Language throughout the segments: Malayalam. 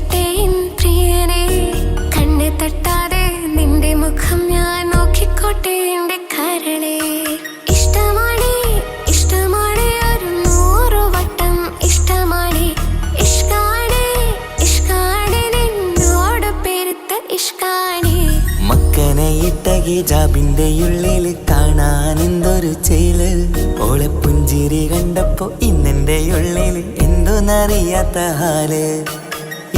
ചൊന്നിടട്ടെ എൻ പ്രിയനെ. കണ്ണ് തട്ടാതെ നിന്റെ മുഖം ഞാൻ നോക്കിക്കോട്ടെ എന്റെ കരളെ. ഇഷ്ടമാണ് ഇഷ്ടമാണ് ഒരു 100 വട്ടം ഇഷ്ടമാണ്. ഇഷ്കാണ് ഇഷ്കാണ് നിന്നോട് പെരുത്ത ഇഷ്കാണ്. മക്കനെ ഇട്ട ഹിജാബിന്റെ ഉള്ളിൽ കാണാൻ എന്തൊരു ചേല്. ഓളെ പുഞ്ചിരി കണ്ടപ്പോ ഇന്നെന്റെ ഉള്ളിൽ എന്തോന്നറിയാത്ത ഹാല്.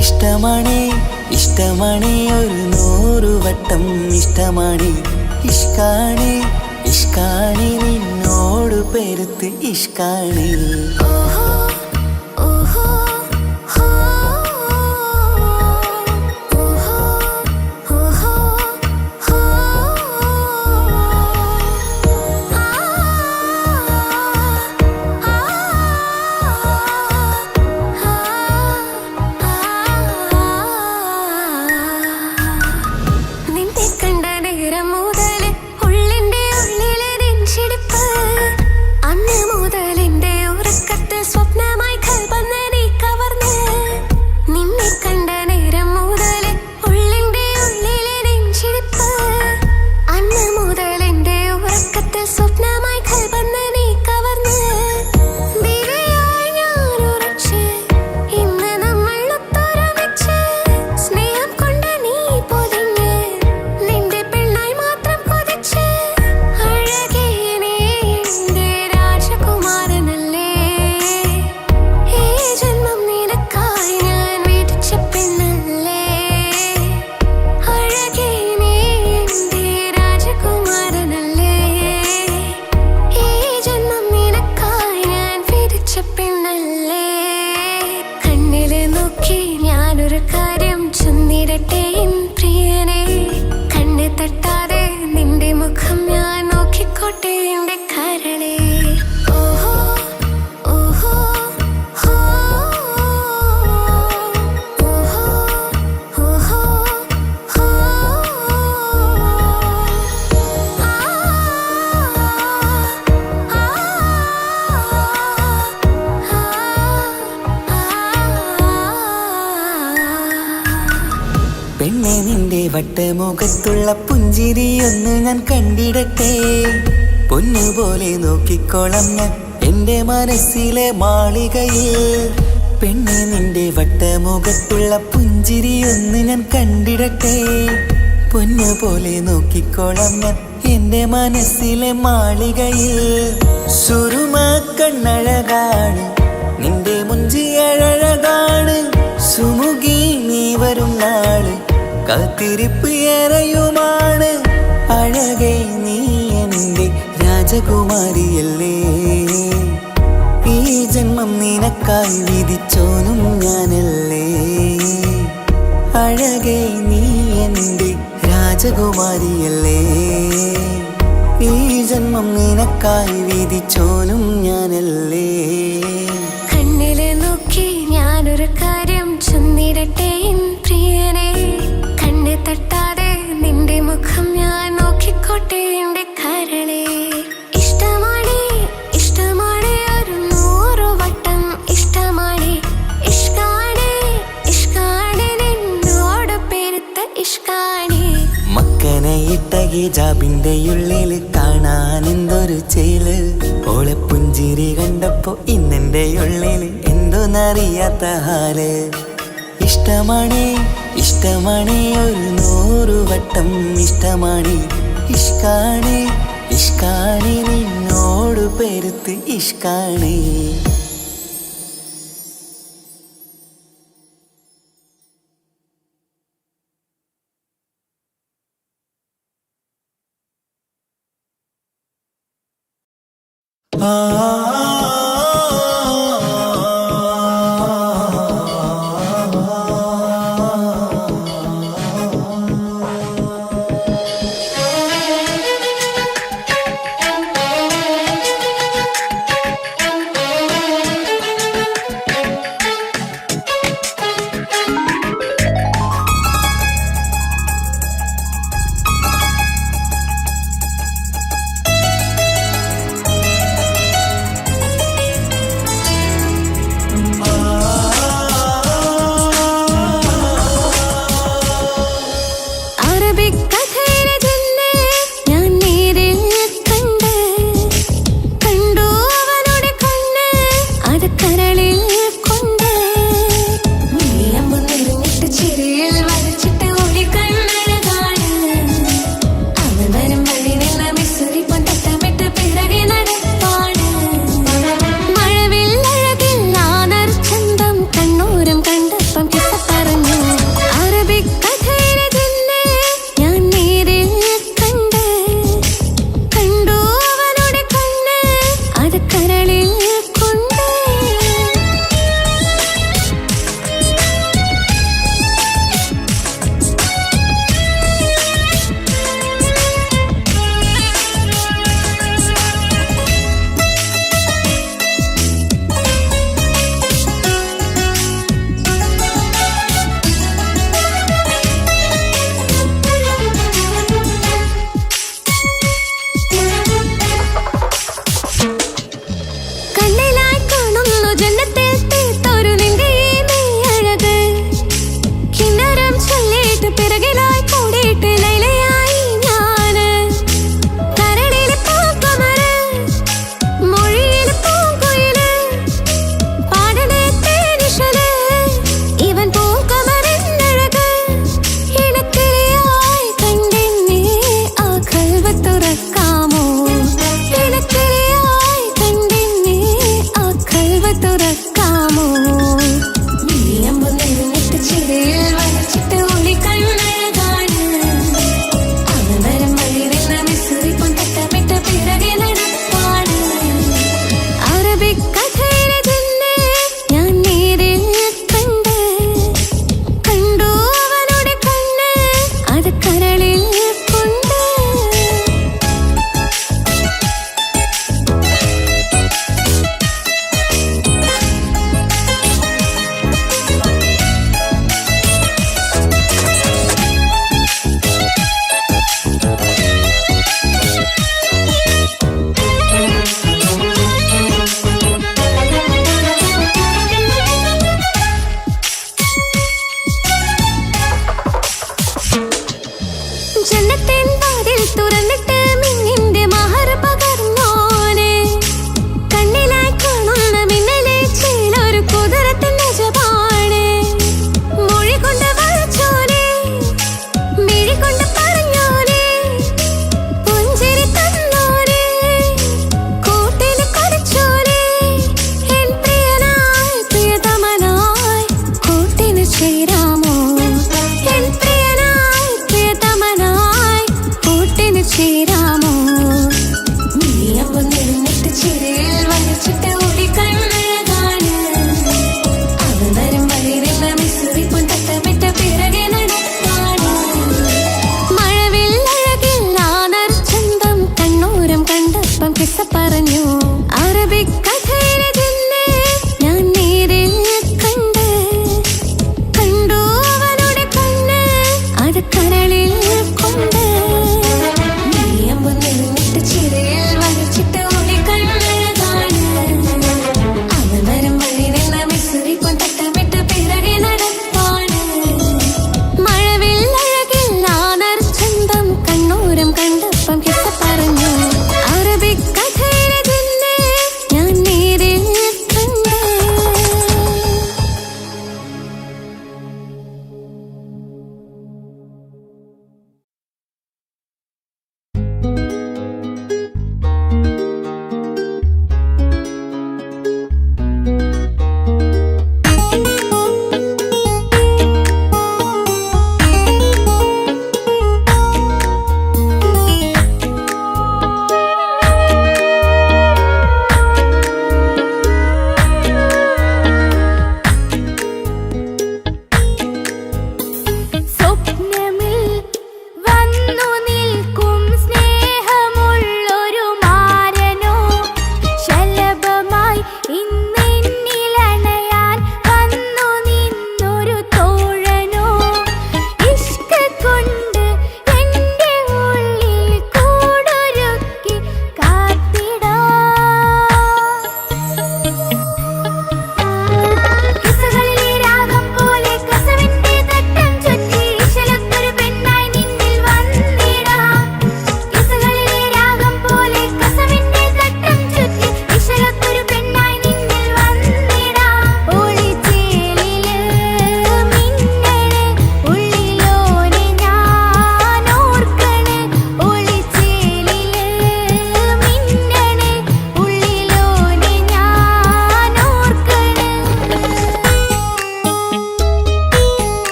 ഇഷ്ടമാണ് ഇഷ്ടമാണ് ഒരു 100 വട്ടം ഇഷ്ടമാണ്. ഇഷ്കാണ് ഇഷ്കാണ് നിന്നോട് പെരുത്ത് ഇഷ്കാണ്. പെണ്ണെ നിന്റെ വട്ടമുഖത്തുള്ള പുഞ്ചിരിയൊന്ന് ഞാൻ കണ്ടിടട്ടെ. പൊന്നുപോലെ നോക്കിക്കോളം ഞാൻ എൻ്റെ മനസ്സിലെ മാളികയിൽ. പെണ്ണെ നിന്റെ വട്ടമുഖത്തുള്ള പുഞ്ചിരിയൊന്ന് ഞാൻ കണ്ടിടട്ടെ. പൊന്നുപോലെ നോക്കിക്കോളം ഞാൻ എൻ്റെ മനസ്സിലെ മാളികയിൽ. സുറുമ കണ്ണഴകാണ് നിന്റെ മുഞ്ചി അഴകാണ്. സുമുഖി നീ വരും നാള് കാത്തിരിപ്പ് ഏറെയുമാണ്. അഴകേ നീ എൻ്റെ രാജകുമാരിയല്ലേ. ഈ ജന്മം നിനക്കായി വിധിച്ചോനും ഞാനല്ലേ. അഴകേ നീ എൻ്റെ രാജകുമാരിയല്ലേ. ഈ ജന്മം നിനക്കായി വിധിച്ചോനും ഞാനല്ലേ. കണ്ണില് നോക്കി ഞാനൊരു കാര്യം ചൊന്നിടട്ടെ എൻ പ്രിയനെ. കണ്ണ് തട്ടാതെ നിന്റെ മുഖം ഞാൻ നോക്കിക്കോട്ടെ എന്റെ കരളെ. ഇഷ്ടമാണ് ഇഷ്ടമാണ് ഒരു 100 വട്ടം ഇഷ്ടമാണ്. ഇഷ്കാണ് ഇഷ്കാണ് നിന്നോട് പെരുത്ത ഇഷ്കാണ്. മക്കനെ ഇട്ട ഹിജാബിന്റെ ഉള്ളിൽ കാണാൻ എന്തൊരു ചേല്. ഓളെ പുഞ്ചിരി കണ്ടപ്പോ ഇന്നെന്റെ ഉള്ളിൽ എന്തോന്നറിയാത്ത ഹാല്. ഇഷ്ടമാണ് ഇഷ്ടമാണ് ഒരു 100 വട്ടം ഇഷ്ടമാണ്. ഇഷ്കാണ് ഇഷ്കാണ് നിന്നോട് പെരുത്ത് ഇഷ്കാണ്.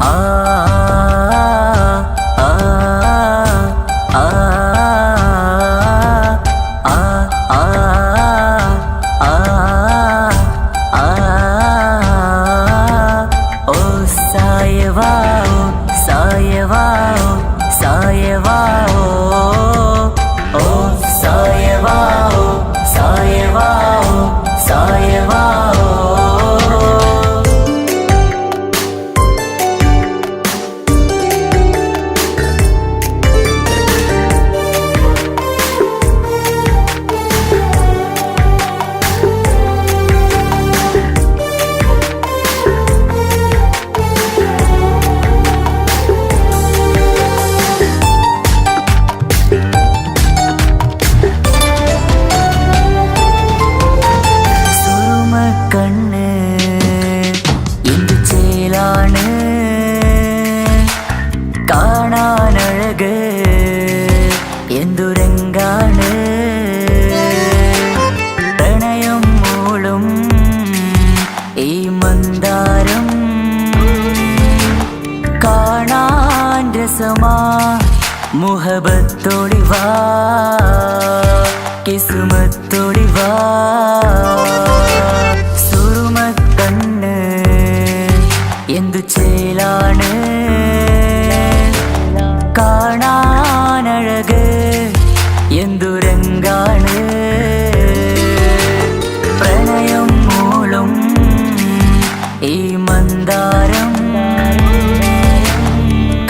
ആ ആ ആ ആ ആ ആ ആ ഓ സായവാ സായവാ സായവാ ഓ സായവാ സായവാ സായവാ കാണാനഴക് എന്തുരങ്കാണ് പ്രണയം മൂളും ഈ മന്ദാരം കാണാൻ രസമാ മുഹബത്തോടിവാ കിസ്മത്തോടിവാ സുറുമക്കണ്ണ് എന്തു ചേലാണ് കാണാനഴക് എന്തുരങ്കാണ് പ്രണയം മൂളും ഈ മന്ദാരം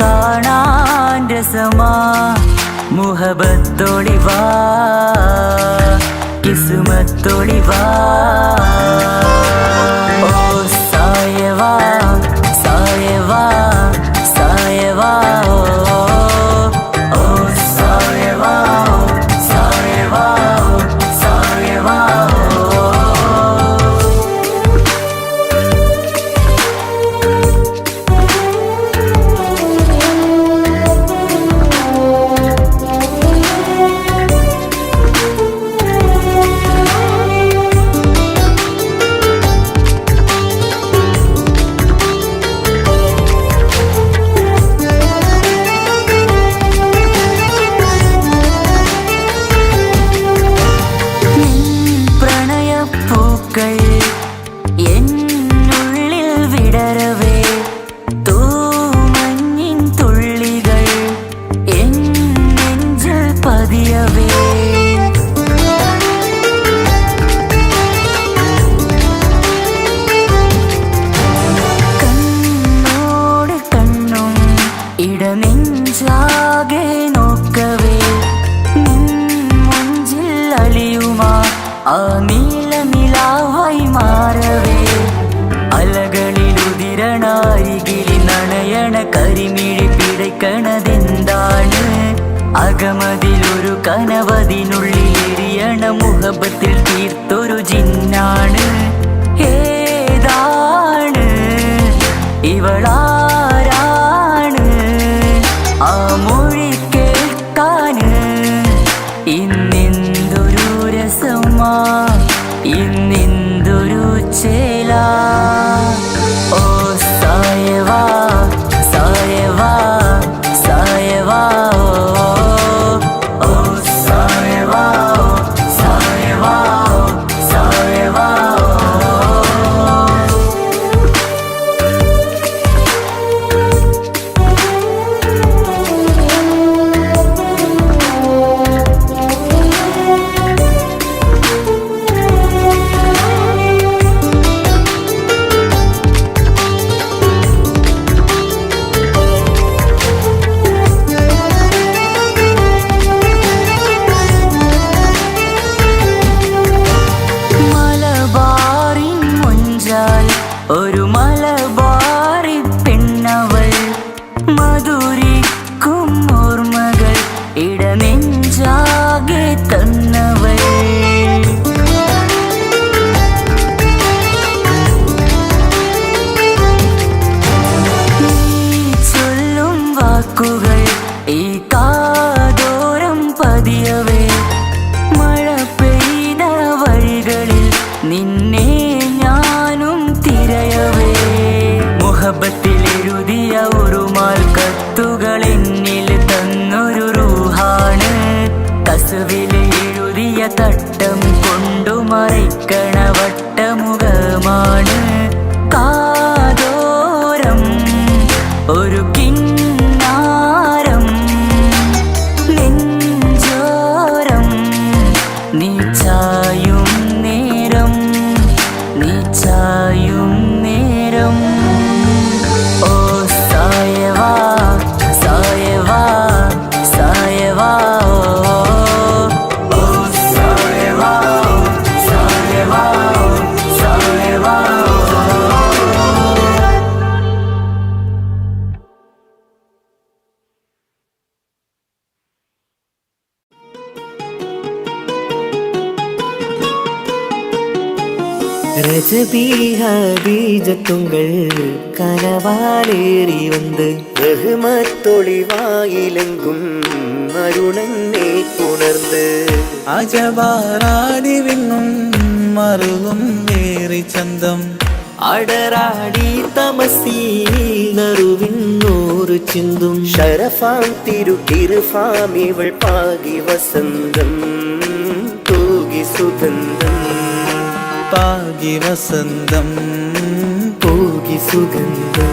കാണാൻ രസമാ മുഹബത്തോടിവാ കിസ്മത്തോടിവാ ഓ സായവാ സായവാ സായവാ ഓ സായവാ സായവാ സായവാ എന്നുള്ളിൽ വിടരവേ തൂമഞ്ഞിൻ തുള്ളികൾ എൻ നെഞ്ചിൽ പതിയവേ കണ്ണോട് കണ്ണും ഇടനെഞ്ചാകെ നോക്കവേ നിൻ മുഞ്ചിൽ അലിയുമാ ആ നീല നിലാവായി മാറവേ അലകളിലുതിരണാരികിലി നണയണ കരിമിഴി പിടയ്ക്കണതെന്താണ് അകമതിലൊരു കനവതിനുള്ളിൽ എരിയണ മുഹബത്തിൽ തീർത്തൊരു ജിന്നാണ് ഏതാണ് ഇവളാരാണ് ആ മൊഴി കേൾക്കാന് ഇന്നെന്തൊരു രസമാ ഇന്നെന്തൊരു ചേലാ ഓ സായവാ സായവാ സായവാ ഓ സായവാ സായവാ സായവാ നജബി ഹദീജത്തുങ്കൾ കനവാലേറി വന്ന് റഹ്മത്തൊളിവായിലെങ്കും അരുണനെ ഉണർന്ന് അജവാറാടി വിണ്ണും മറുകും ഏറി ചന്തം അടരാടി തമസിൽ നറുവിണ്ണൂറ് ചിന്തും ശരഫാം തിരുട്ടിരുഫാം ഇവൾ പാകി വസന്തം തൂകി സുഗന്ധം പാകി വസന്തം തൂകി സുഗന്ധം.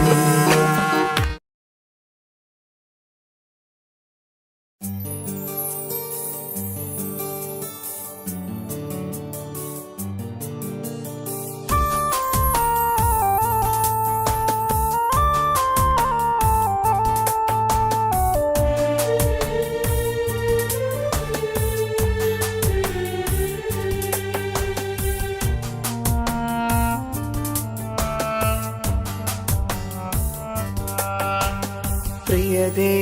പ്രിയതേ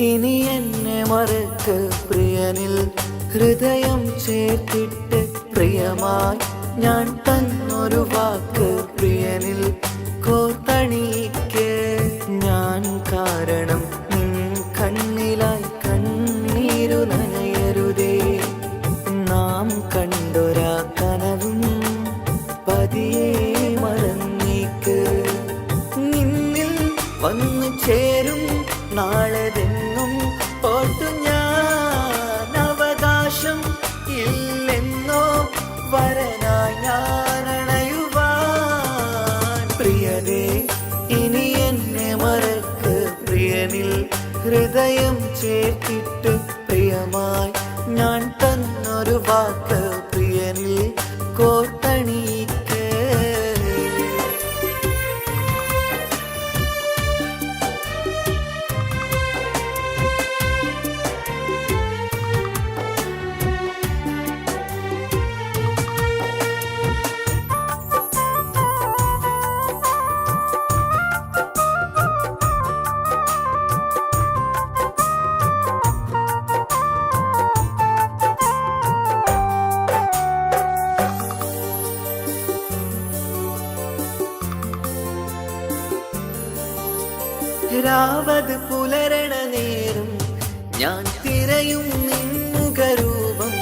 ഇനി എന്നെ മറക്ക് പ്രിയനിൽ ഹൃദയം ചേർത്തിട്ട് പ്രിയമായി ഞാൻ തന്നൊരു വാക്ക് പ്രിയനിൽ കോർത്തണിക്ക് ഞാൻ കാരണം നിൻ കണ്ണിലായി കണ്ണീരു നനയരുതേ നാം കണ്ടൊരാ കനവും പതിയെ മറന്നേക്ക് നിന്നിൽ വന്നു ചേരും നാളെതെന്നും ഓർത്തു ഞാൻ അവകാശം ഇല്ലെന്നോ വരനായി ഞാൻ അണയുവാൻ പ്രിയതേ ഇനി എന്നെ മറക്ക് പ്രിയനിൽ ഹൃദയം ചേർത്തിട്ട് പ്രിയമായി ഞാൻ തന്നൊരു വാക്ക് പ്രിയനിൽ കോർത്തണിക്ക് രാവത് പുലരണ നേരം ഞാൻ തിരയും നിന്നുകരൂപം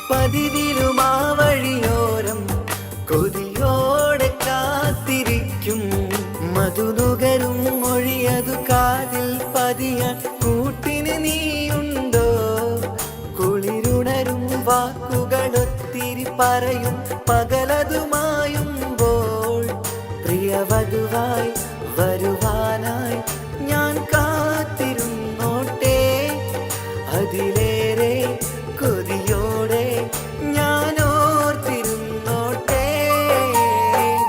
പതിവിലും ആ വഴിയോരം കൊതിയോടെ കാത്തിരിക്കും മധുനുകരും മൊഴിയതു കാതിൽ പതിയാൻ കൂട്ടിന് നീയുണ്ടോ കുളിരുണരും വാക്കുകളൊത്തിരി പറയും പകലതുമായുമ്പോൾ പ്രിയവധുവായി വരുവാനായി ഞാൻ കാത്തിരുന്നോട്ടെ അതിലേറെ കൊതിയോടെ ഞാൻ ഓർത്തിരുന്നോട്ടെ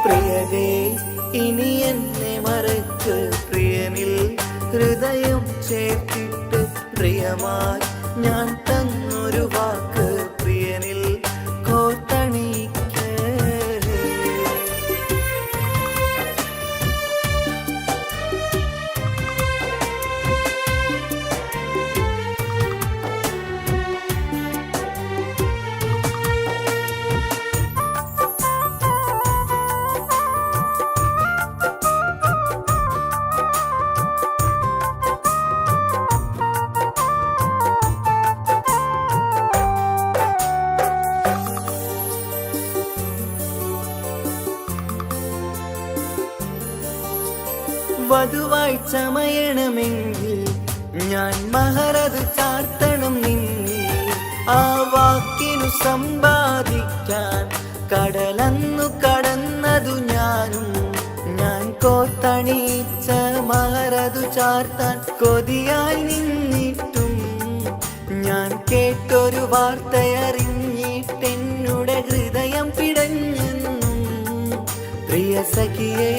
പ്രിയതേ ഇനി എന്നെ മറക്ക് പ്രിയനിൽ ഹൃദയം ചേർത്തിട്ട് പ്രിയമായി ഞാൻ തന്നൊരു വാക്ക് പ്രിയനിൽ കോർത്തണിക്ക് വധുവായി ചമയണമെങ്കിൽ ഞാൻ മഹറത് ചാർത്തണം നിന്നിൽ ആ വാക്കിനു സമ്പാദിക്കാൻ കടലന്നു കടന്നതു ഞാനും ഞാൻ കോത്തണിച്ച മഹറതു ചാർത്താൻ കൊതിയായി നിന്നിട്ടും ഞാൻ കേട്ടൊരു വാർത്തയറിഞ്ഞിട്ടെന്നുടെ ഹൃദയം പിടഞ്ഞെന്നും പ്രിയ സഖിയെ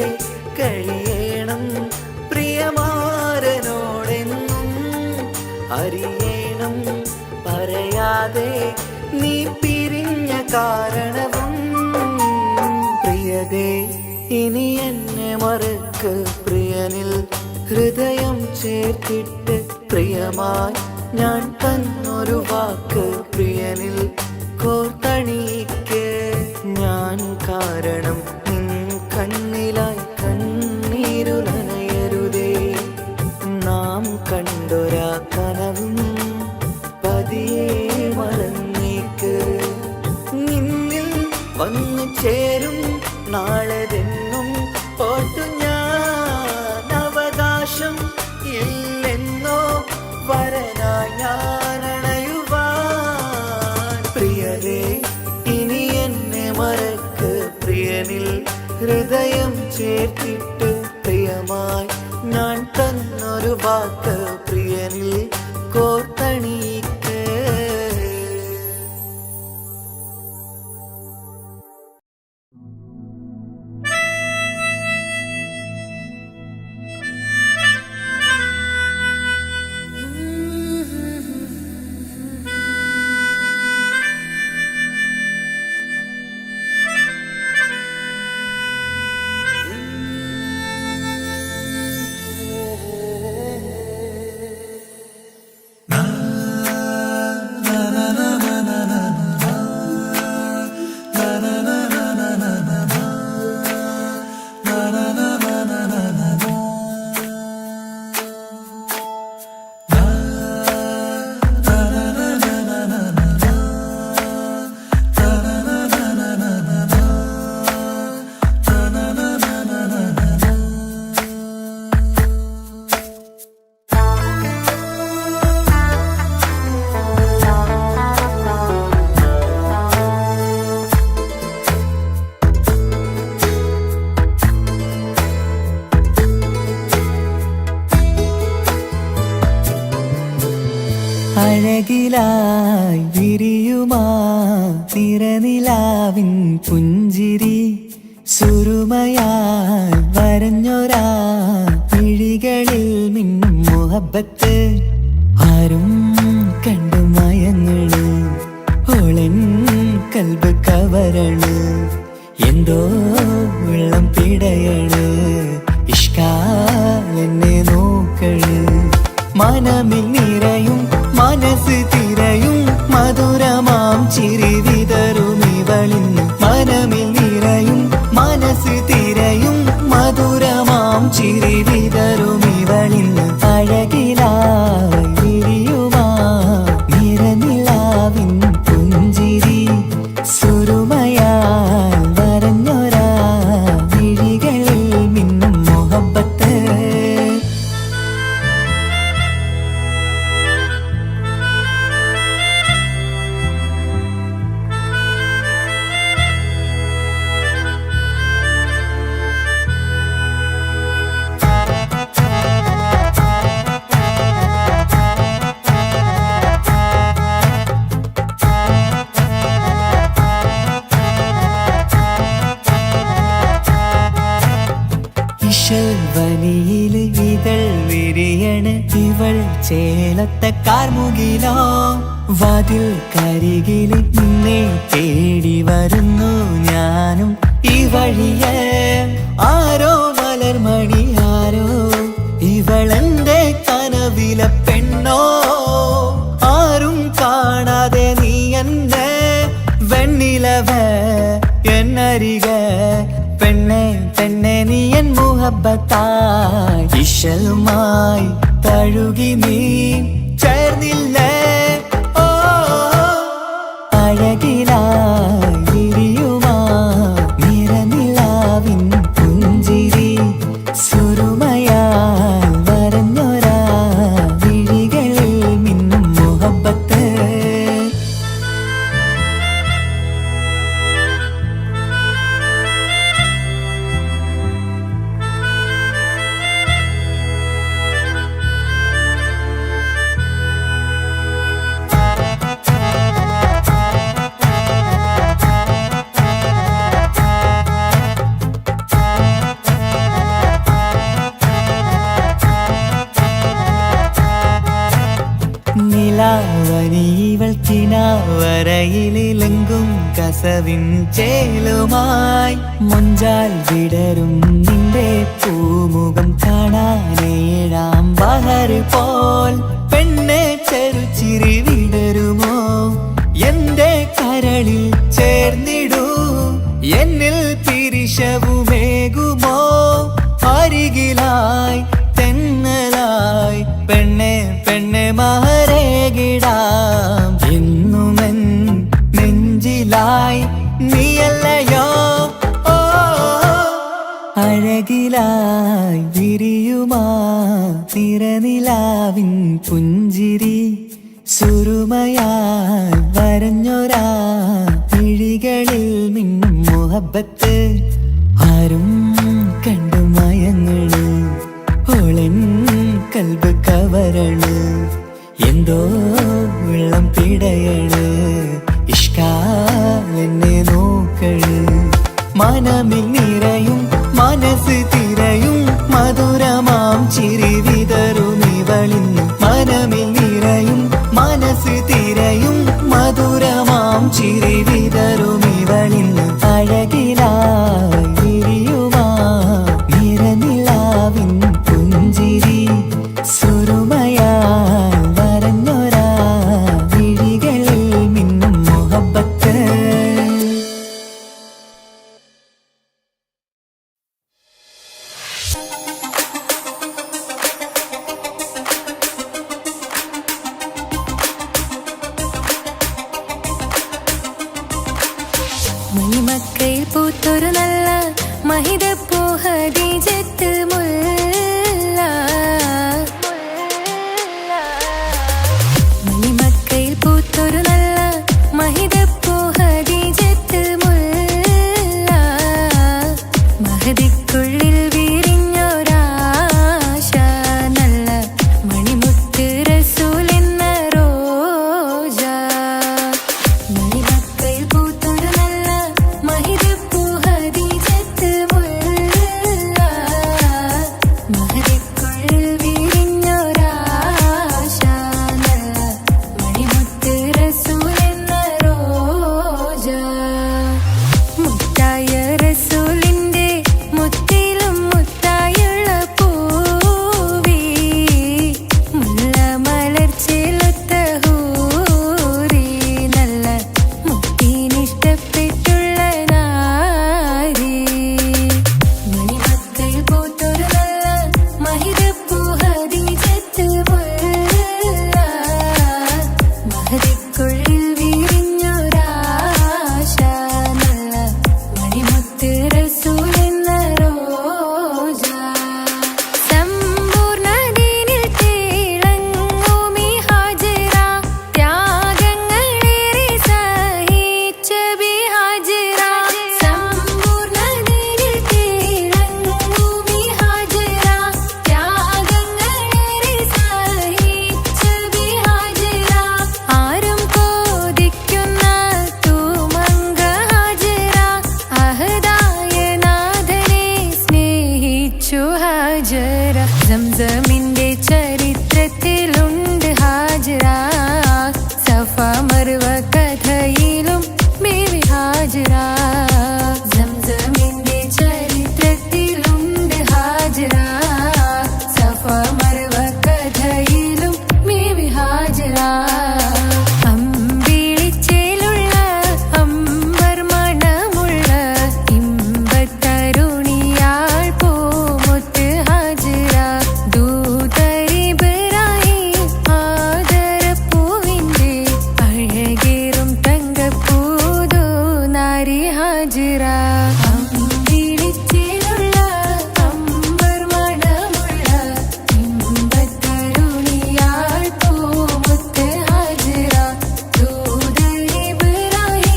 കഴിയണം പ്രിയമാരനോടെന്നും അറിയണം പറയാതെ നീ പിരിഞ്ഞ കാരണവും പ്രിയതേ ഇനി എന്നെ മറക്ക് പ്രിയനിൽ ഹൃദയം ചേർത്തിട്ട് പ്രിയമായി ഞാൻ തന്നൊരു വാക്ക് പ്രിയനിൽ കോർത്തണിക്ക് ഞാൻ ഞാൻ കാരണം നിൻ കണ്ണിലായി കണ്ണീരുലനയരുതേ. നാം കണ്ടൊരാ കനവും പതിയെ മറന്നേക്ക്. നിന്നിൽ വന്നു ചേരും നാളെതെന്നും ഓർത്തു ഞാൻ. അവകാശം ഇല്ലെന്നോ വരനായി ഞാൻ അണയുവാൻ. പ്രിയരേ ഇനി എന്നെ മറക്ക്, പ്രിയനിൽ ഹൃദയം ചേർത്തിട്ട് പ്രിയമായി ഞാൻ തന്നൊരു വാക്ക് പ്രിയനിൽ കോർത്തണിക്ക്. അഴകിലായി വിരിയുമാ തിരനിലാവിൻ പുഞ്ചിരി, സുരുമയായി വരഞ്ഞൊരാ വിഴികളിൽ മിന്നും മുഹബത്ത്. ആരും കണ്ടു മയങ്ങണ്, ഓളൻ കൽബ് കവരണ്. എന്തോ വെള്ളം പിടയണ്, ഇഷ്കാൽ എന്നെ നോക്കണ്. മനമിൽ നിറയും മനസ്സ് തിരയും മധുരമാം ചിരി വിതറും ഇവളിന്ന്. മനമിൽ നിറയും മനസ്സ് തിരയും മധുരമാം ചിരി വിതറും ഇവളിന്ന്. അഴകിലായി വിരിയുമാ നിറനിലാവിൻ പുഞ്ചിരി, സുരുമയാൽ വരഞ്ഞൊരാ വിഴികളിൽ മിന്നും മുഹബത്ത്. വനിയില് ഇതൾ വിരിയണ് ഇവൾ ചേലത്തെ കാർമുകിലോ. വാതിൽ കരികില് നിന്നെ തേടി വരുന്നു ഞാനും ഈ വഴിയെ. ആരോ മലർമണി ആരോ, ഇവളെന്റെ കനവിലെ പെണ്ണോ. ആരും കാണാതെ നീ എന്നെ വെണ്ണിലവ എന്നരിക. പെണ്ണെ പെണ്ണെ നീ എൻ മുഹബത്തായി ഇശലുമായി തഴുകി നീ ചേർന്നില്ലേ. ഓ അഴകിലായി വിരിയുമാ നിറനിലാവിൻ പുഞ്ചിരി, സുരുമയാൽ വരഞ്ഞൊരാ വിഴികളിൽ മിന്നും മുഹബത്ത്. നിലാവനിവൾ കിനാവരയിലെങ്കും കസവിൻ ചേലുമായി. മൊഞ്ചാൽ വിടരും നിന്റെ പൂമുഖം കാണാനേഴാം ബഹർ പോൽ. പെണ്ണെ ചെറുചിരി വിടരുമോ എന്റെ കരളിൽ ചേർന്നിടൂ. എന്നിൽ പിരിശവുമേകുമോ അരികിലായി തെന്നലായി പെണ്ണെ പെണ്ണെ മഹരേകിടാം എന്നുമെൻ നെഞ്ചിലായി നീയല്ലയോ അഴകിലായി വിരിയുമാ തിരനിലാവിൻ പുഞ്ചിരി സുരുമയായി വരഞ്ഞൊരാ വിഴികളിൽ മിന്നും മുഹബത്ത് ആരും കണ്ടു മയങ്ങള് ഓളൻ കൽബ് കവരണ് എന്തോ വെള്ളം പിടയണ് ഇഷ്കാലെന്നെ നോക്കള് മനമിൽ നിറയും മനസ്സ് തിരയും മധുരമാം ചിരി വിതറും ഇവളിന്ന് മനമിൽ നിറയും മനസ്സ് തിരയും മധുരമാം ചിരി വിതറും ഇവളിന്ന് അഴകിലായി വിരിയുമാ നിറനിലാവിൻ പുഞ്ചിരി സുരുമയാൽ വരഞ്ഞൊരാ വിഴികളിൽ മിന്നും മുഹബത്ത് മണിമക്കയിൽ പൂത്തൊരു നല്ല മഹിതപ്പൂ ഹദീജത്ത് മുല്ല മണിമക്കയിൽ പൂത്തൊരു നല്ല മഹിതപ്പൂ ഹദീജത്ത് മുല്ല മഹദിക്കുള്ളിൽ വിരിഞ്ഞൊരാശ നല്ല മണിമുത്ത് റസൂൽ എന്ന റോജ മണിമക്കയിൽ പൂത്തൊരു നല്ല മഹിതപ്പൂ ഹദീജത്ത് മുല്ല മഹദിക്കുള്ളിൽ വിരിഞ്ഞൊരാശ നല്ല മണിമുത്ത് റസൂൽ എന്ന റോജ മുത്തായ റസൂലിന്റെ മുത്തിലും മുത്തായുള്ള പൂവി മുല്ല മലർച്ചെലുത്ത ഹൂറി നല്ല മുത്തിനിഷ്ടപ്പെട്ടുള്ള നാരി മണിമക്കയിൽ പൂത്തൊരു നല്ല മഹിതപ്പൂ ഹദീജത്ത് മുല്ല മഹദിക്കുള്ളിൽ വിരിഞ്ഞൊരാശ നല്ല മണിമുത്ത് റസൂൽ എന്ന റോജ സമ്പൂർണ്ണ ദീനിൽ തിളങ്ങുമീ ഹാജറ ത്യാഗങ്ങളേറെ സഹിച്ച ബിഹാജറ സമ്പൂർണ്ണ ദീനിൽ തിളങ്ങുമീ ഹാജറ ത്യാഗങ്ങളേറെ സഹിച്ച ബിഹാജറ ആരും കോതിക്കുന്ന തൂമങ്ക ഹാജറ അഹദായ നാഥനെ സ്നേഹിച്ചു ഹാജറ സംസമിന്റെ ചരിത്രത്തിലുണ്ട് ഹാജറ സഫ മർവ കഥയിലും ബീവി ഹാജറ സംസമിന്റെ ചരിത്രത്തിലുണ്ട് ഹാജറ സഫ മർവ കഥയിലും ബീവി ഹാജറ അമ്പിളിച്ചേലുള്ള അമ്പർ മണമുള്ള ഇമ്പത്തരുണിയാൾ പൂമുത്ത് ഹാജറ ദൂതരിബറായി ആദരപ്പൂവിന്റെ അഴകേറും തങ്കപ്പൂതു നാരി ഹാജറ അമ്പിളിച്ചേലുള്ള അമ്പർ മണമുള്ള ഇമ്പത്തരുണിയാൾ പൂമുത്ത് ഹാജറ ദൂതരിബറായി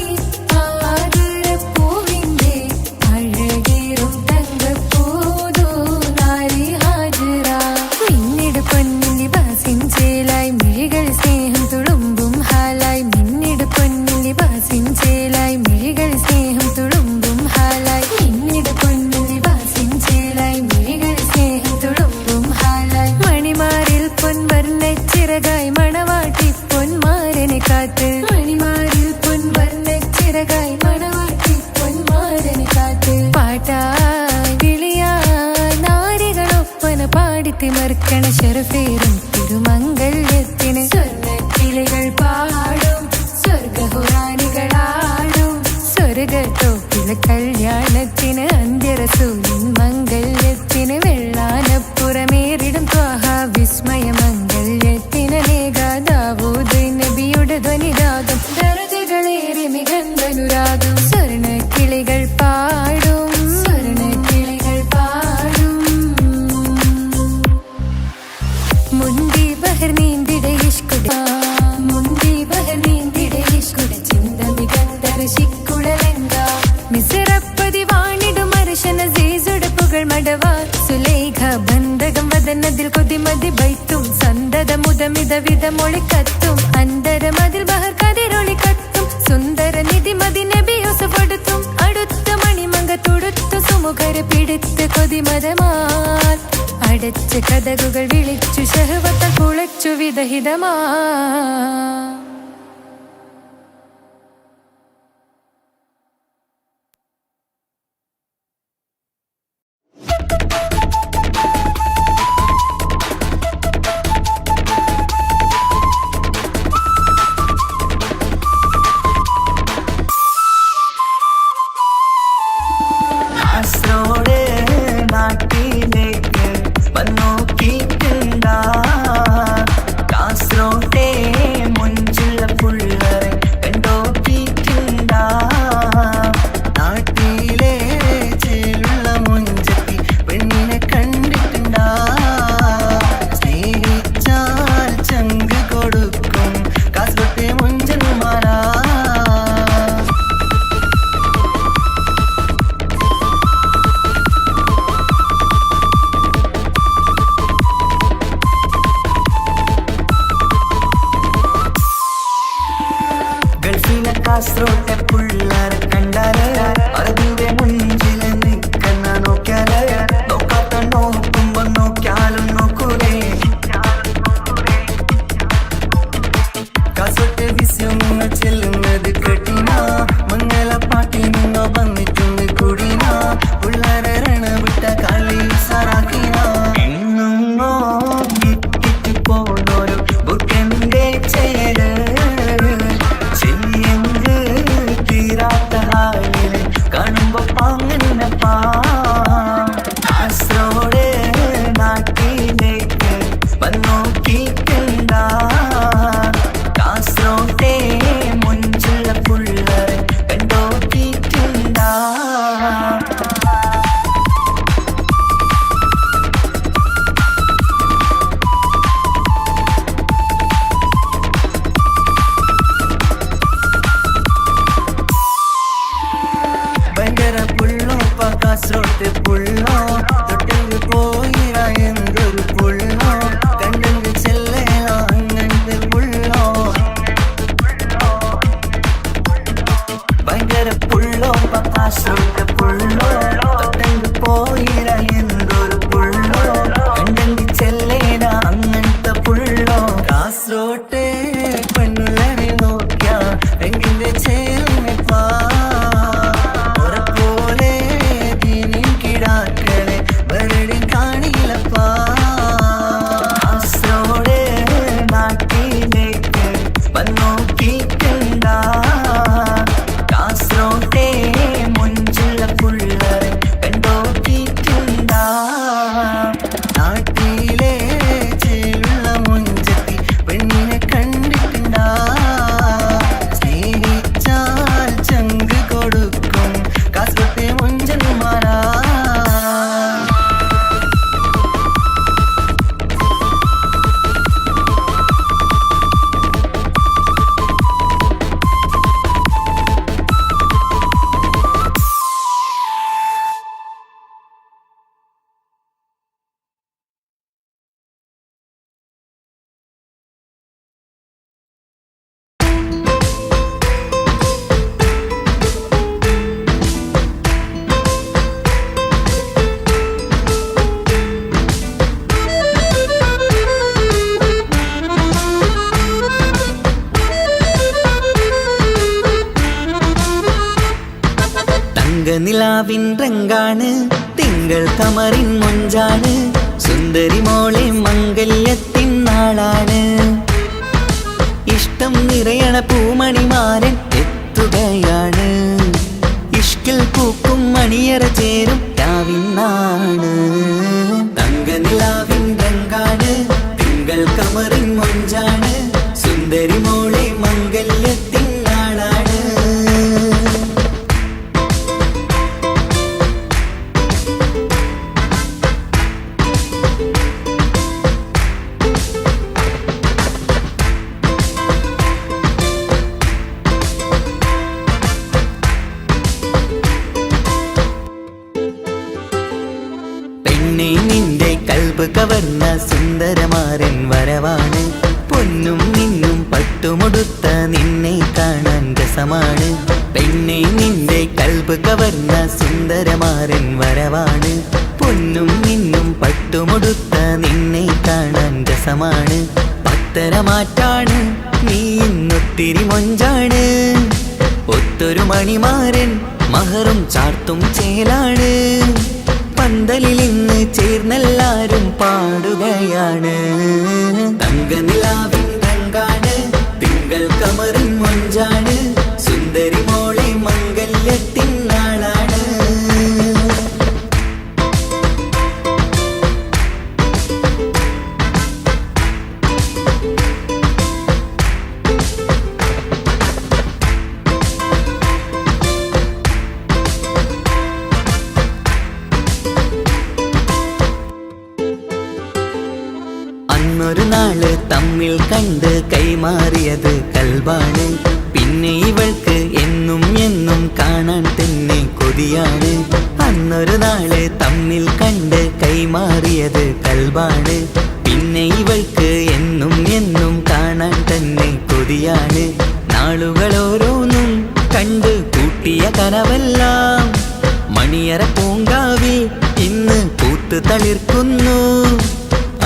ആദരപ്പൂവിന്റെ അഴകേറും തങ്കപ്പൂതു നാരി ഹാജറ മിന്നിട് പൊന്നിൻ ലിബാസിൻ ചേലായി മിഴികൾ സ്നേഹം തുളുമ്പും ഹാലായി മിന്നിട് പൊന്നിൻ ലിബാസിൻ ചേലായി മിഴികൾ സ്നേഹം തുളുമ്പും ഹാലായി മിന്നിട് പൊന്നിൻ ലിബാസിൻ ചേലായി മിഴികൾ സ്നേഹം തുളുമ്പും ഹാലായി മണിമാരിൽ പൊൻവർണ്ണച്ചിറകായി മണവാട്ടി പൊന്മാരനെ കാത്ത് മണിമാരിൽ പൊൻവർണ്ണച്ചിറകായി മണവാട്ടി പൊന്മാരനെ കാത്ത് പാട്ടായി വിളിയായി നാരികളൊപ്പന പാടിത്തിമർക്കണ ശരഫേറും തിരുമംഗല്യത്തിന് സ്വർണ്ണക്കിളികൾ പാടും സ്വർഗഹുറാനികളാടും സ്വർഗത്തോപ്പിൽ മോളെ കല്യാണത്തിന് അന്ത്യരസൂലിൻ മംഗല്യത്തിന് വെള്ളാനപ്പുറമേറിടും ത്വാഹ വിസ്മയ മംഗല്യത്തിന് ദാവൂദ് നബിയുടെ ധ്വനിരാഗം ദരജകളേറി മികന്ധനുരാഗം സ്വർണ്ണ കിളികൾ പാടും മുന്തി ബഹർ നീന്തിട ഇഷ്കുട ചിന്ത മികന്ധര ശിക്കുടലങ്ക മിസറപ്പതി വാണിടും അർശന സീസുട പുകൾ മടവ സുലേഖ ബന്ധകം വദനതിൽ കൊതിമതി ബൈത്തും സന്തത മുതമിത വിധമൊളി കത്തും അന്തരമതിൽ ബഹർ കതിരൊളി കത്തും സുന്ദര നിധി മതി നബി യൂസഫ് അടുത്തും അടുത്ത മണിമങ്ക തുടുത്തു സുമുഖര് പിടിത്ത് കൊതിമതമാൽ അടച്ച കഥകുകൾ വിളിച്ചു ശഹവത്ത കുളച്ചു വിദഹിതമാ നിലാവിൻ രംഗാണ് തിങ്കൾ കമറിൻ മൊഞ്ചാണ് സുന്ദരി മോളെ മംഗല്യത്തിൻ നാളാണ് ഇഷ്ടം നിറയണ പൂമണിമാരൻ എത്തുകയാണ് ഇഷ്കിൽ പൂ കൽപ്പ് കവർന്ന സുന്ദരമാരൻ വരവാണ്. പൊന്നും മിന്നും പട്ടുമുടുത്ത നിന്നെ കാണാൻ രസമാണ്. പെണ്ണെ നിന്റെ കൽപ്പ് കവർന്ന സുന്ദരമാരൻ വരവാണ്. പൊന്നും മിന്നും പട്ടുമുടുത്ത നിന്നെ കാണാൻ രസമാണ്. പത്തരമാറ്റാണ് നീ ഇന്നൊത്തിരി മൊഞ്ചാണ്. ഒത്തൊരു മണിമാരൻ മഹറും ചാർത്തും ചേലാണ്. പന്തലിൽ ഇന്ന് ചേർന്നെല്ലാരും പാടുകയാണ്. തങ്കനിലാവിൻ രംഗാണ്, തിങ്കൾ കമറിൻ മൊഞ്ചാണ്. സുന്ദരി മോളെ മംഗല്യത്തിൻ നാളാണ്. അന്നൊരു നാള് തമ്മിൽ കണ്ട് കൈമാറിയത് കൽബാണ്. പിന്നെ ഇവൾക്ക് എന്നും എന്നും കാണാൻ തന്നെ കൊതിയാണ്. അന്നൊരു നാള് തമ്മിൽ കണ്ട് കൈമാറിയത് കൽബാണ്. പിന്നെ ഇവൾക്ക് എന്നും എന്നും കാണാൻ തന്നെ കൊതിയാണ്. നാളുകൾ ഓരോന്നും കണ്ട് കൂട്ടിയ കനവെല്ലാം മണിയറ പൂങ്കാവിൽ ഇന്ന് പൂത്ത് തളിർക്കുന്നു.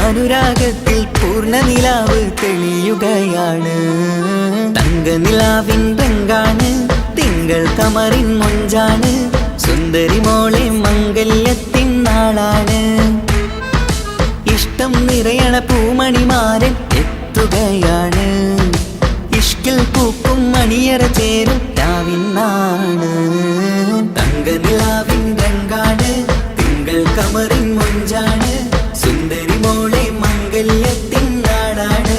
അനുരാഗത്തിൽ പൂർണ്ണ നിലാവ് തെളിയുകയാണ്. തങ്കനിലാവിൻ രംഗാണ്, തിങ്കൾ കമറിൻ മൊഞ്ചാണ്. സുന്ദരി മോളെ മംഗല്യത്തിൻ നാളാണ്. ഇഷ്ടം നിറയണ പൂമണിമാരൻ എത്തുകയാണ്. ഇഷ്കിൽ പൂക്കും മണിയറ ചേരും രാവിനാണ്. തങ്കനിലാവിൻ രംഗാണ്, തിങ്കൾ കമറിൻ മൊഞ്ചാണ്. സുന്ദരി മോളെ മംഗല്യത്തിൻ നാടാണ്.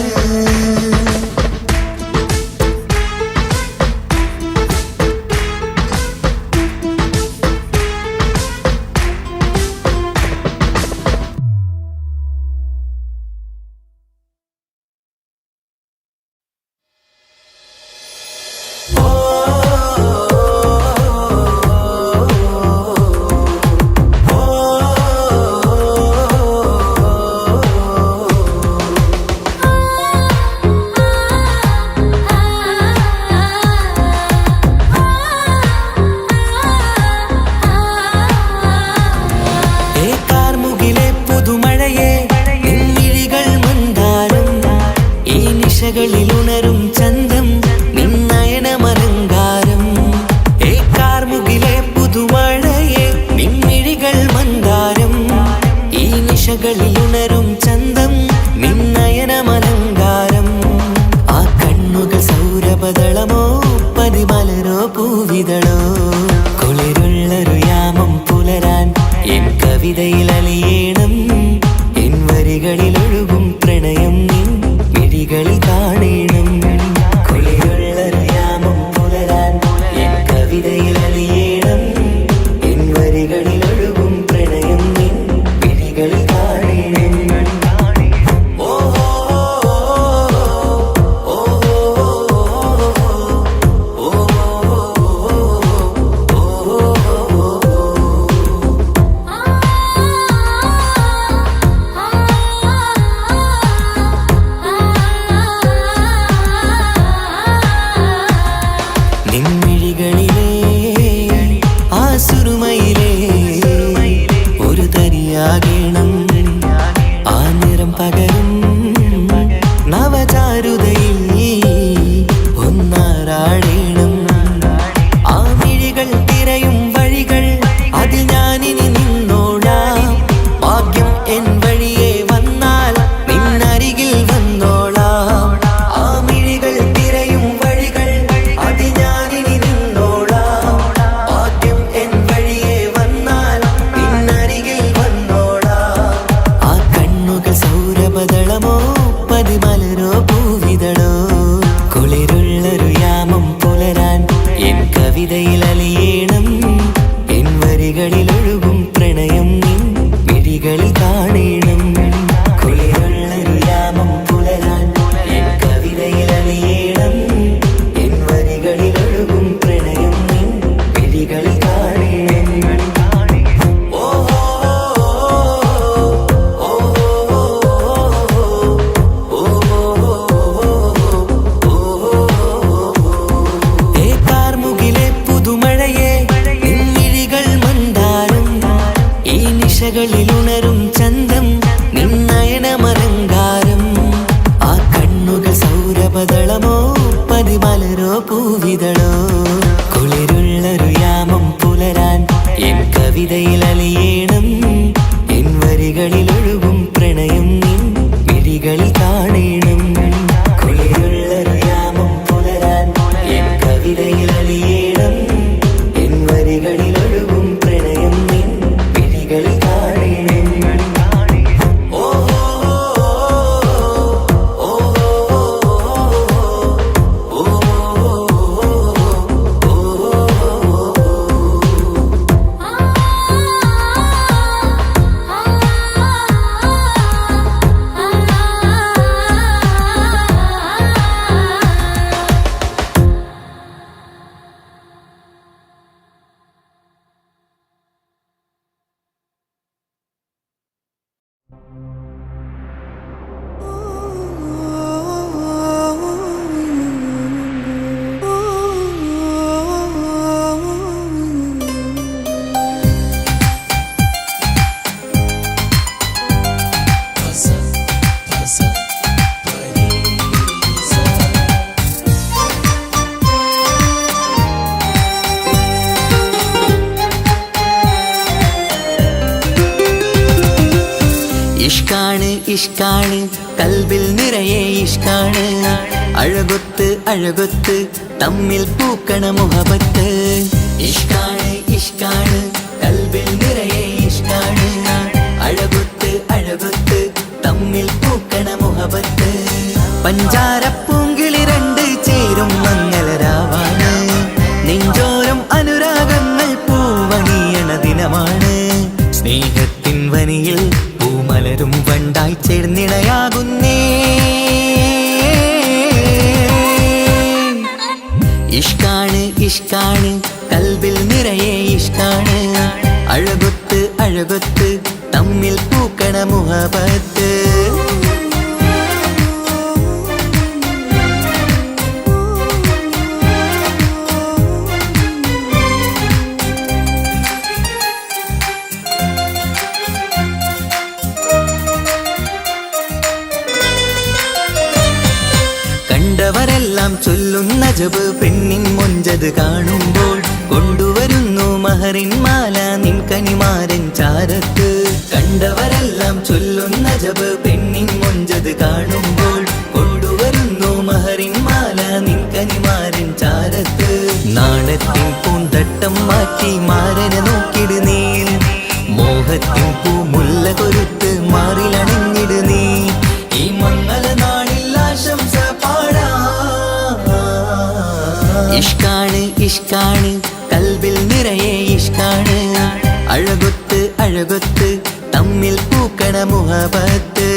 ഉണരും ചന്തം നിന്നയനമലങ്കാരം. കാർമുകിലെ പുതുമഴയെ നിൻമിഴികൾ മന്ദാരം. ഈ നിശകളിൽ ഉണരും ചന്തം നിന്നയനമലങ്കാരം. ആ കണ്ണുകൾ സൗരഭദളമോ പതിമലരോ പൂവിതളോ. കുളിരുള്ളൊരു യാമം പുലരാൻ എൻ കവിതയിൽ അലിയേണം. എൻ വരികളിൽ ഒഴുകും പ്രണയം നിൻ മിഴികളിൽ കാണണം. കുളിരുള്ളൊരു യാമം പുലരാൻ എൻ കവിതയിൽ അലിയേണം. എൻ വരികളിൽ ഒഴുകും പ്രണയം നിൻ മിഴികളിൽ കാണണം. ഓ ഇഷ്കാണ് ഇഷ്കാണ് കൽബിൽ നിറയെ ഇഷ്കാണ് അഴകൊത്ത് അഴകൊത്ത് തമ്മിൽ പൂക്കണ മുഹബത്ത് ഇഷ്കാണ് ഇഷ്കാണ് കൽബിൽ നിറയെ ഇഷ്കാണ് അഴകൊത്ത് അഴകൊത്ത് തമ്മിൽ പൂക്കണ മുഹബത്ത് പഞ്ചാരപ്പൂങ്കിളി രണ്ട് ചേരും മംഗളരാവാണ് നെഞ്ചോരം അനുരാഗങ്ങൾ പൂവണിയണ ദിനമാണ് സ്നേഹത്തിൻ വനിയിൽ പൂമലരും വണ്ടായി ചേർന്നിണയാകുന്നേ ഇഷ്കാണ് ഇഷ്കാണ് കൽബിൽ നിറയെ ഇഷ്കാണ് അഴകൊത്ത് അഴകൊത്ത് തമ്മിൽ പൂക്കണ മുഹബത്ത് കണ്ടവരെല്ലാം ചൊല്ലുന്ന ജബ് പെണ്ണിൻ മൊഞ്ചത് കാണുമ്പോൾ കൊണ്ടുവരുന്നു മഹറിൻ മാല നിൻ കനിമാരൻ ചാരത്ത് കണ്ടവരെല്ലാം ചൊല്ലുന്ന ജബ് പെണ്ണിൻ മൊഞ്ചത് കാണുമ്പോൾ കൊണ്ടുവരുന്നു മഹറിൻ മാല നിൻ കനിമാരൻ ചാരത്ത് നാണത്തിൻ പൂന്തട്ടം മാറ്റി മാരനെ നോക്കിട് നീ മോഹത്തിൻ പൂമുല്ല കൊരുത്ത് മാറിലണഞ്ഞിട് നീ ഈ മംഗള നാളിൽ ആശംസ പാടാ ഇഷ്കാണ് ഇഷ്കാണ് കൽബിൽ നിറയെ ഇഷ്കാണ് അഴകൊത്ത് അഴകൊത്ത് തമ്മിൽ പൂക്കണ മുഹബത്ത്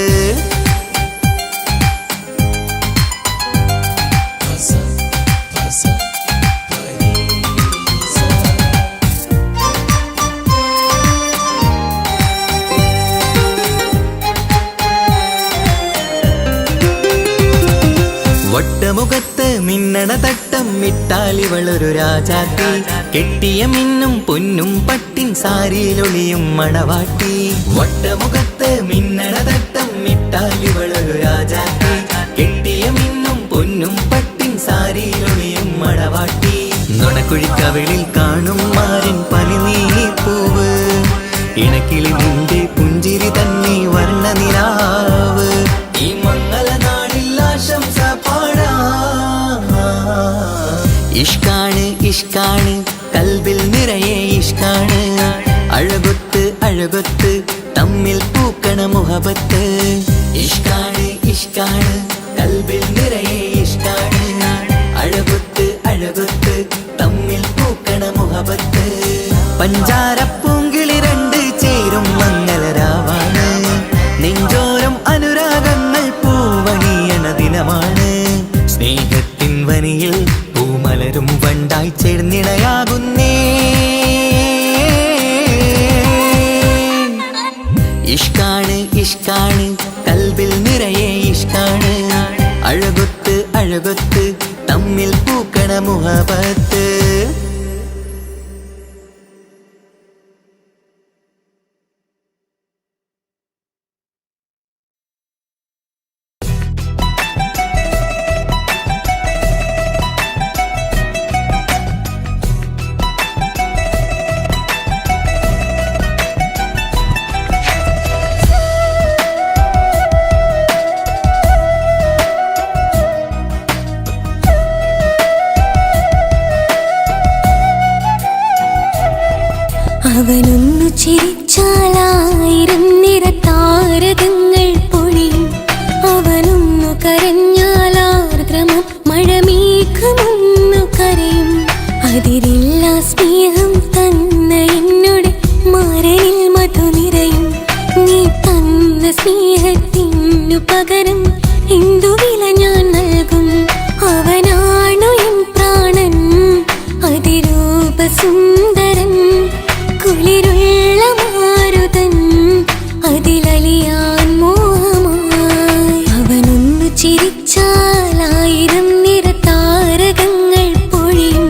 വട്ടമുഖത്ത് മിന്നണ തട്ടം ഇട്ടാലിവളൊരു രാജാത്തി കെട്ടിയ മിന്നും പൊന്നും പട്ടിൻ സാരിയിലൊളിയും മണവാട്ടി വട്ടമുഖത്ത് മിന്നണ തട്ടം ഇട്ടാലിവളൊരു രാജാത്തി കെട്ടിയ മിന്നും പൊന്നും പട്ടിൻ സാരിയിലൊളിയും മണവാട്ടി നുണക്കുഴിക്കവിളിൽ കാണും മാരൻ പനിനീർപ്പൂവ് ഇണക്കിളി നിന്റെ പുഞ്ചിരി തന്നെ വർണ്ണനിലാവ് ഈ മംഗള നാളിൽ ആശംസ പാടാ ഇഷ്കാണ് ഇഷ്കാണ് കൽബിൽ നിറയെ ഇഷ്കാണ് അഴകൊത്ത് അഴകൊത്ത് തമ്മിൽ പൂക്കണ മുഹബത്ത് ഇഷ്കാണ് ഇഷ്കാണ് കൽബിൽ നിറയെ ഇഷ്കാണ് അഴകൊത്ത് അഴകൊത്ത് തമ്മിൽ പൂക്കണ മുഹബത്ത് പഞ്ചാരപ്പൂങ്കിളി രണ്ട് ചേരും മംഗളരാവാണ് നെഞ്ചോരം അനുരാഗങ്ങൾ പൂവണിയണ ദിനമാണ് സ്നേഹത്തിൻ വനിയിൽ പൂമലരും വണ്ടായി ചേർന്നിണയാകുന്നേ ഇഷ്കാണ് ഇഷ്കാണ് കൽബിൽ നിറയെ ഇഷ്കാണ് അഴകൊത്ത് അഴകൊത്ത് തമ്മിൽ പൂക്കണ മുഹബത്ത് അവനൊന്നു ചിരിച്ചാലായിരം നിറതാരകങ്ങൾ പൊഴിയും അവനൊന്നു കരഞ്ഞാലാർദ്രമം മഴമേഘമൊന്നു കരയും അതിരില്ല സ്നേഹം തന്ന എന്നോട് മാരനിൽ മധു നിറയും നീ തന്ന സ്നേഹത്തിനു പകരം എന്തു വില ഞാൻ നൽകും അവനാണു എൻ പ്രാണൻ അതിരൂപസുന്ദരൻ കുളിരുള്ള മാരുതൻ അതിലലിയാൻ മോഹമായി അവനൊന്നു ചിരിച്ചാലായിരം നിറതാരകങ്ങൾ പൊഴിയും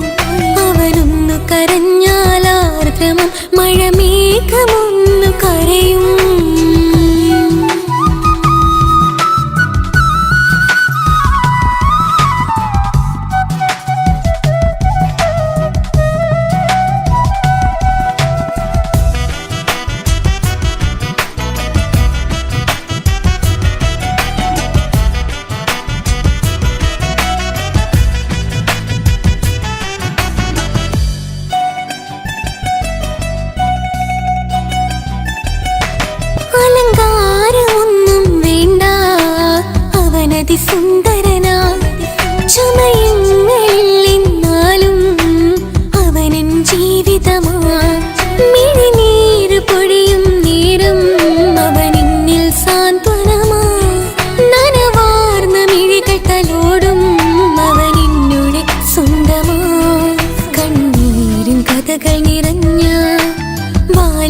അവനൊന്നു കരഞ്ഞാലാർദ്രമം മഴമേഘമൊന്നു കരയും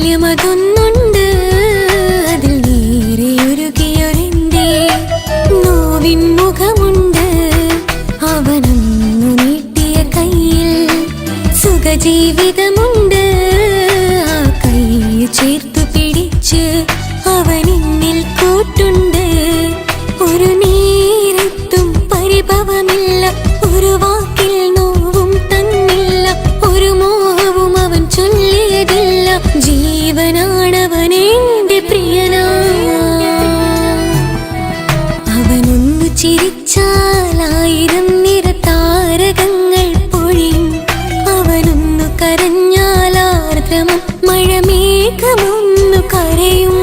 കാര്യമതൊന്നുണ്ട്. അതിൽ നീരെയൊരുകിയൊരെന്റെ നോവിൻ മുഖമുണ്ട്. അവനൊന്നു നീട്ടിയ കയ്യിൽ സുഖജീവിതമുണ്ട്. ആ കൈ ചേർത്തു പിടിച്ച് അവനെന്നിൽ കൂട്ടുണ്ട്. ഒരു നേരത്തും പരിഭവമില്ല, ഒരു വാക്കിൽ നോവും തന്നില്ല, ഒരു മോഹവും അവൻ ചൊല്ലിയതില്ല. ജീവനാണവൻ എന്റെ പ്രിയനാ. അവനൊന്നു ചിരിച്ചാൽ 1000 നിറതാരകങ്ങൾ പൊഴിയും. അവനൊന്നു കരഞ്ഞാൽ ആർദ്രമം മഴമേഘമൊന്നു കരയും.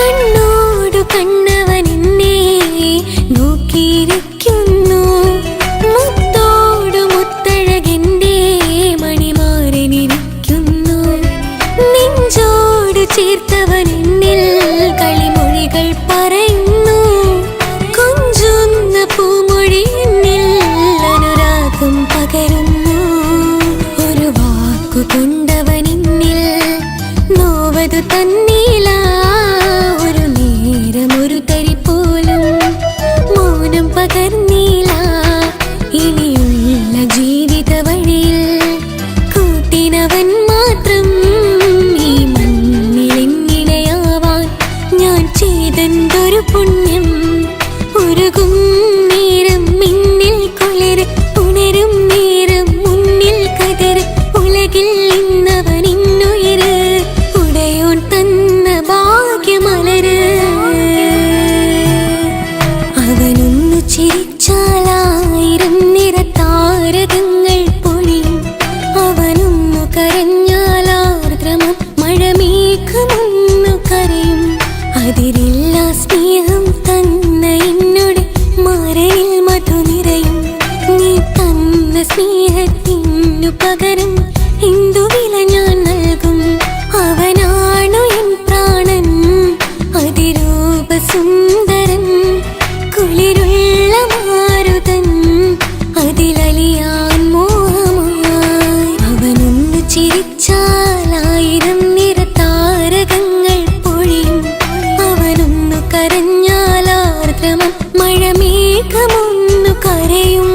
കണ്ണോടു കണ്ണവനെന്നെ നോക്കിയിരിക്കുന്നു. മുത്തോടു മുത്തഴകെന്റെ മണിമാരനിരിക്കുന്നു. നെഞ്ചോട് ചേർത്തവനെന്നിൽ കളിമൊഴികൾ പറയുന്നു. കൊഞ്ചുന്ന പൂമൊഴി എന്നിൽ അനുരാഗം പകരുന്നു. ഒരു വാക്കു കൊണ്ടവനെന്നിൽ നോവതു തന്നില്ല. ഒരു തരി പോലും മൗനം പകർന്നില്ല. ഇനിയുള്ള ജീവിത വഴിയിൽ കൂട്ടിനവൻ മാത്രം. ഈ മണ്ണിലെങ്ങിനെയാവാൻ ഞാൻ ചെയ്തെന്തൊരു പുണ്യം. ഉരുകും നേരം മിന്നിൽ കുളിര്, ഉണരും നേരം മുന്നിൽ കതിര്. ഉലകിൽ ഇന്നവൻ ഇന്നുയിര്, ഉടയോൻ തന്ന ഭാഗ്യമലര്. അവനൊന്നു ചിരിച്ചാൽ 1000 നിറതാരകങ്ങൾ പൊഴിയും. അവനൊന്നു കരഞ്ഞാൽ ആർദ്രമം മഴമേഘമൊന്നു കരയും. അതിരില്ല സ്നേഹം തന്ന എന്നോട് മരണിൽ മധു നിറയും. നീ തന്ന സ്നേഹത്തിനു പകരം എന്തു വില ഞാൻ നൽകും. അവനാണു എൻ പ്രാണൻ, അതിരൂപസുന്ദരൻ, കുളിരുള്ള മാരുതൻ, അതിലലിയാൻ മോഹമായി. അവനൊന്നു ചിരിച്ചാൽ 1000 നിറതാരകങ്ങൾ പൊഴിയും. അവനൊന്നു കരഞ്ഞാൽ ആർദ്രമം മഴമേഘമൊന്നു കരയും.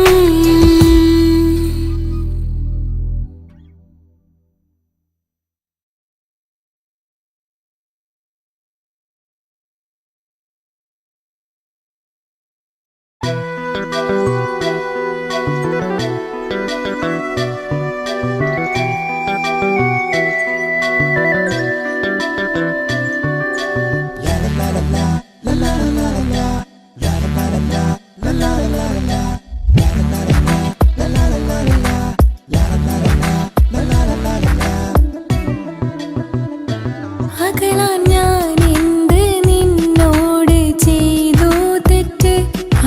അകലാൻ ഞാൻ എന്ത് നിന്നോട് ചെയ്തു തെറ്റ്.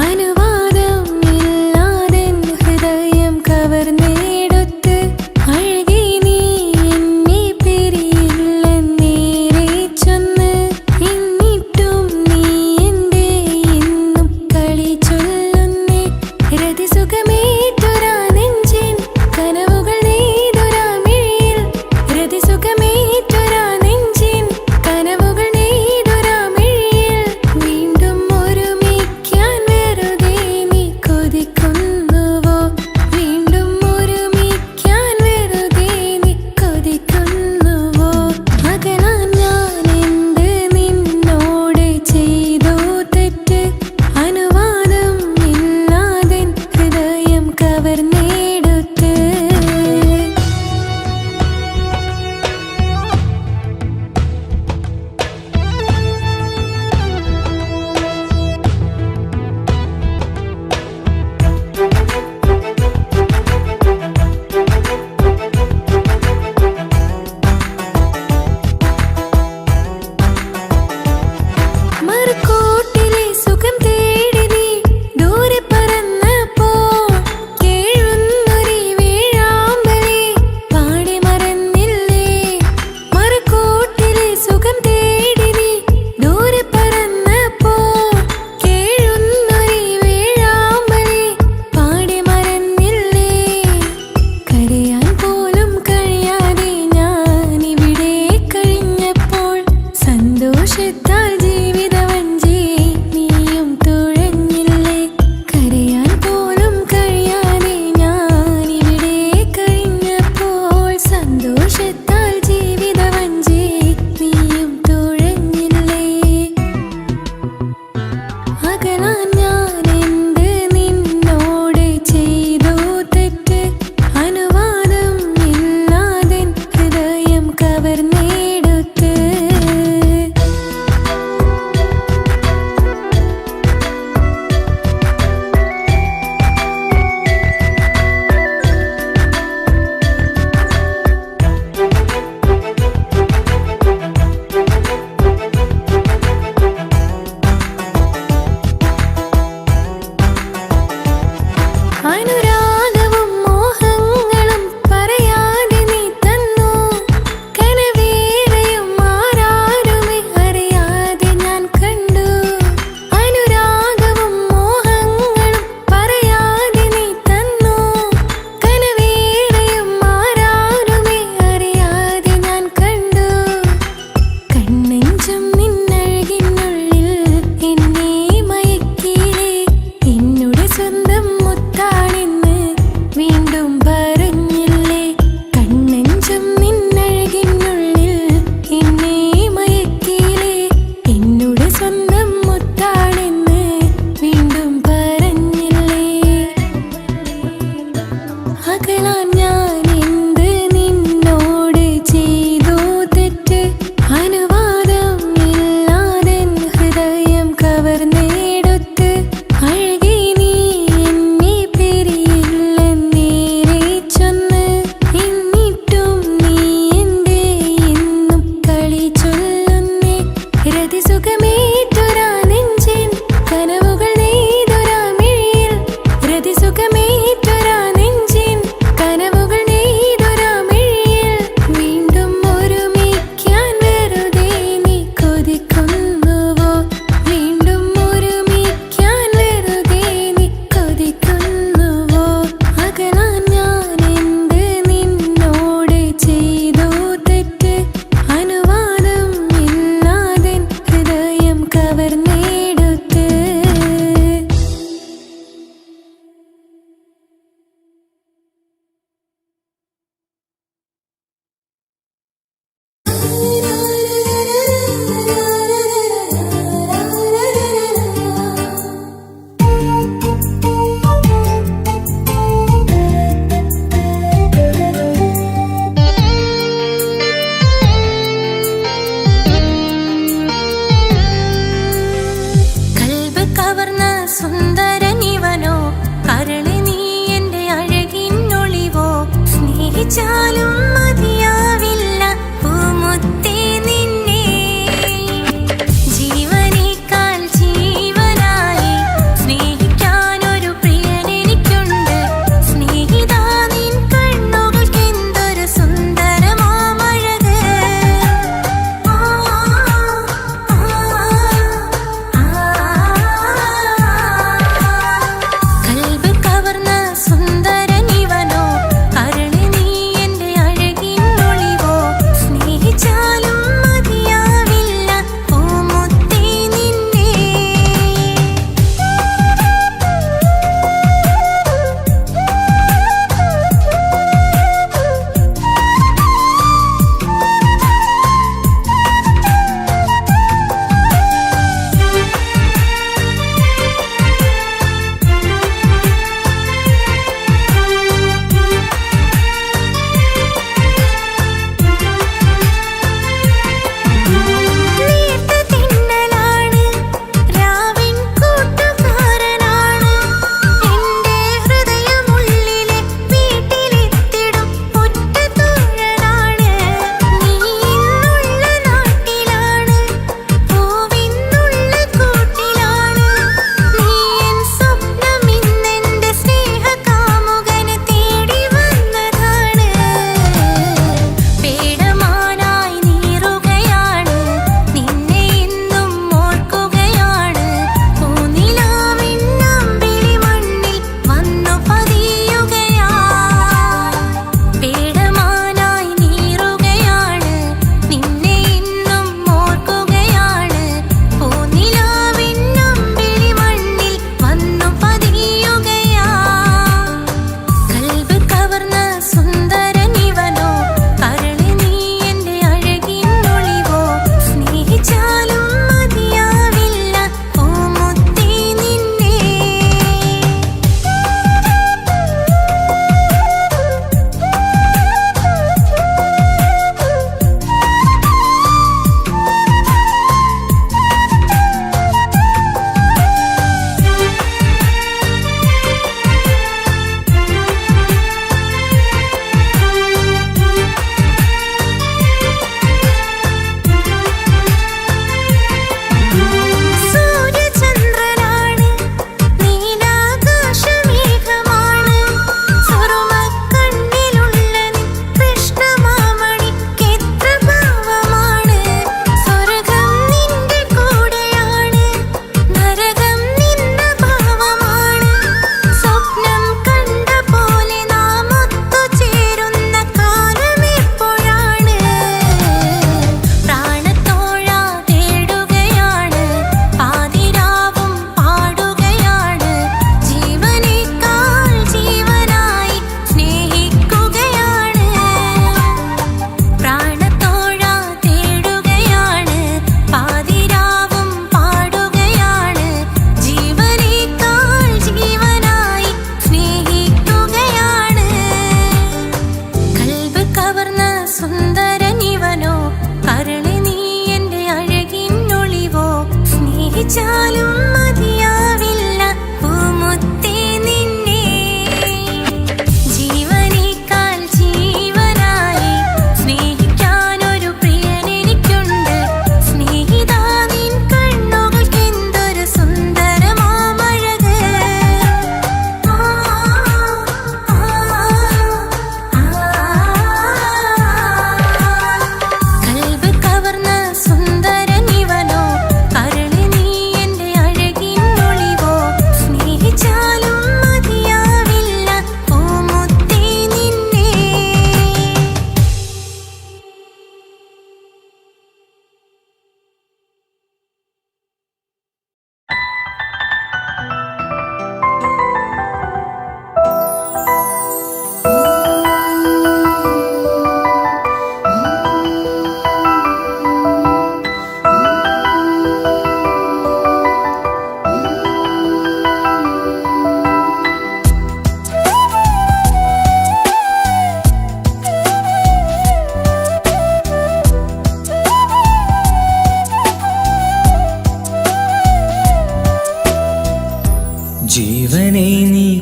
അനുവാദം ഇല്ലാ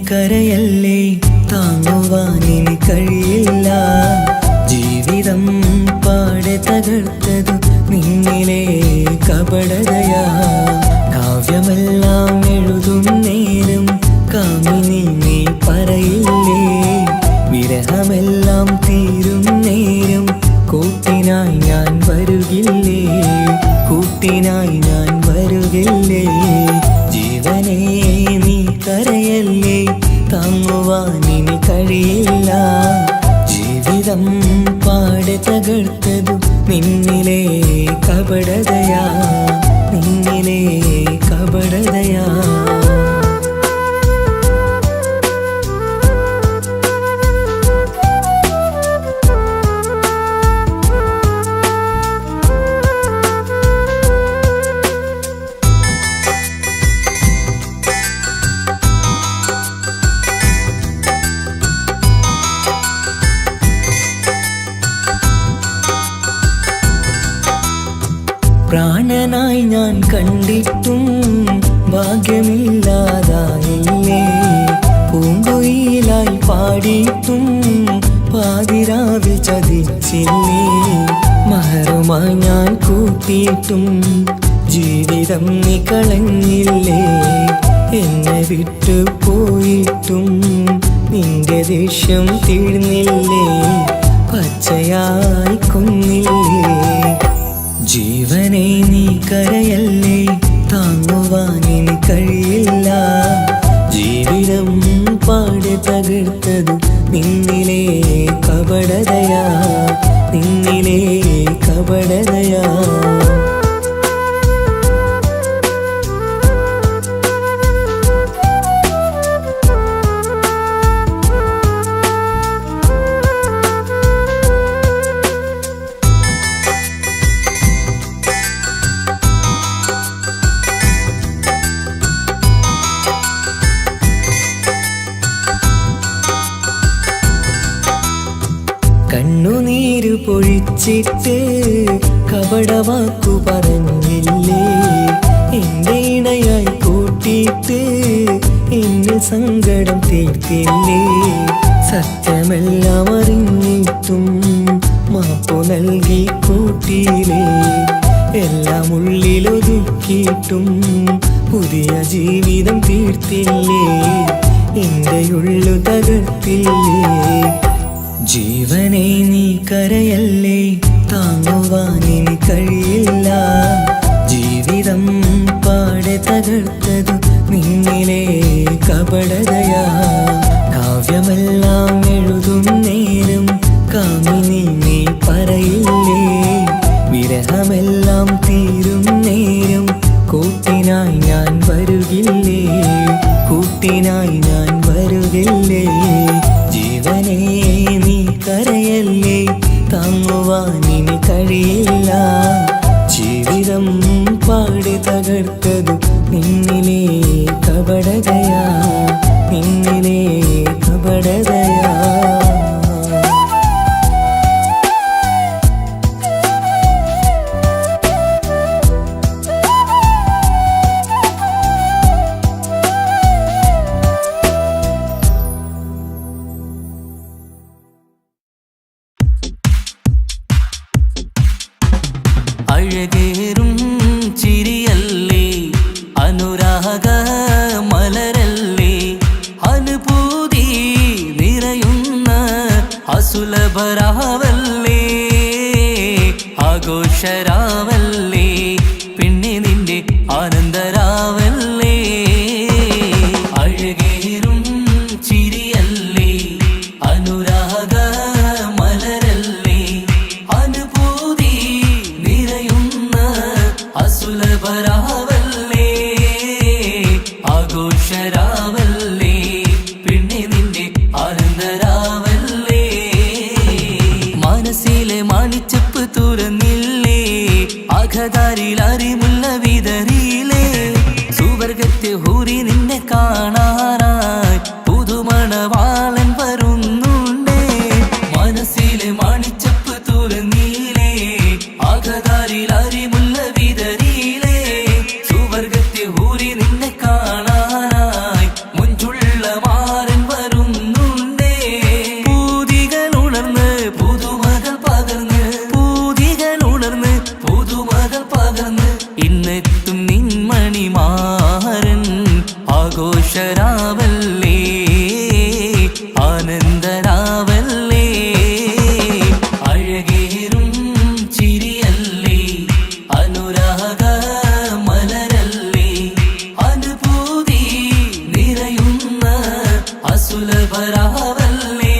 കരയല്ലേ താങ്ങുവാനിനി കഴിയില്ല ജീവിതം പാടെ തകർത്തതു നിന്നിലെ കപടതയാ കാവ്യമെല്ലാം എഴുതും നേരം കാമിനി നീ പറയില്ലേ വിരഹമെല്ലാം തീരും നേരം കൂട്ടിനായി ഞാൻ വരുകില്ലേ കൂട്ടിനായി ഞാൻ വരുകില്ലേ ജീവനേ നീ കരയല്ലേ താങ്ങുവാനിനി കഴിയില്ല ജീവിതം പാടെ തകർത്തതു നിന്നിലെ കപടതയാ നിന്നിലെ കപടതയാ പ്രാണനായി ഞാൻ കണ്ടിട്ടും ഭാഗ്യമില്ലാതായില്ലേ പൂങ്കുയിലായി പാടിയിട്ടും പാതിരാവിൽ ചതിച്ചില്ലേ മഹറുമായി ഞാൻ കൂട്ടിയിട്ടും ജീവിതം നീ കളഞ്ഞില്ലേ എന്നെ വിട്ടു പോയിട്ടും നിന്റെ ദേഷ്യം തീർന്നില്ലേ പച്ചയായി കൊന്നില്ലേ ജീവനെ നീ കരയല്ലേ താങ്ങുവാനിനി കഴിയില്ല ജീവിതം പാടെ തകർത്തതു നിന്നിലെ കപടതയാ നിന്നിലെ കപടതയാ കണ്ണുനീര് പൊഴിച്ചിട്ട് കപടവാക്കു പറഞ്ഞില്ലേ എന്റെ ഇണയായി കൂട്ടിയിട്ട് എന്നിൽ സങ്കടം തീർത്തില്ലേ സത്യമെല്ലാം അറിഞ്ഞിട്ടും മാപ്പു നൽകി കൂട്ടിയില്ലേ എല്ലാം ഉള്ളിലൊതുക്കിയിട്ടും പുതിയ ജീവിതം തീർത്തില്ലേ എന്റെ ഉള്ളു തകർത്തില്ലേ ജീവനെ നീ കരയല്ലേ താങ്ങുവാനിനി കഴിയില്ല ജീവിതം പാടെ തകർത്തതു നിന്നിലെ കപടതയാ കാവ്യമെല്ലാം എഴുതും നേരം കാമിനി നീ പറയില്ലേ വിരഹമെല്ലാം തീരും നേരം കൂട്ടിനായി ഞാൻ വരുകില്ലേ കൂട്ടിനായി ഞാൻ വരുകില്ലേ ജീവനേ നീ കരയല്ലേ താങ്ങുവാനിനി കഴിയില്ല ജീവിതം പാടെ തകർത്തതു നിന്നിലെ കപടതയാ നിന്നിലെ കപടതയാ അഴകേറും ചിരിയല്ലേ അനുരാഗ മലരല്ലേ അനുഭൂതി നിറയുന്ന അസുലഭരാവല്ലേ ആഘോഷരാവല്ലേ പിന്നെ നിന്റെ ആനന്ദരാവല്ലേ അഴകേറും ചിരിയല്ലേ അനുരാഗ മലരല്ലേ അനുഭൂതി അസുലഭരാവല്ലേ ആഘോഷരാവല്ലേ പിന്നെ നിന്റെ ആനന്ദരാവല്ലേ മനസ്സിലെ മാണിച്ചപ്പ് തുറന്നില്ലേ അസുലഭരാവല്ലേ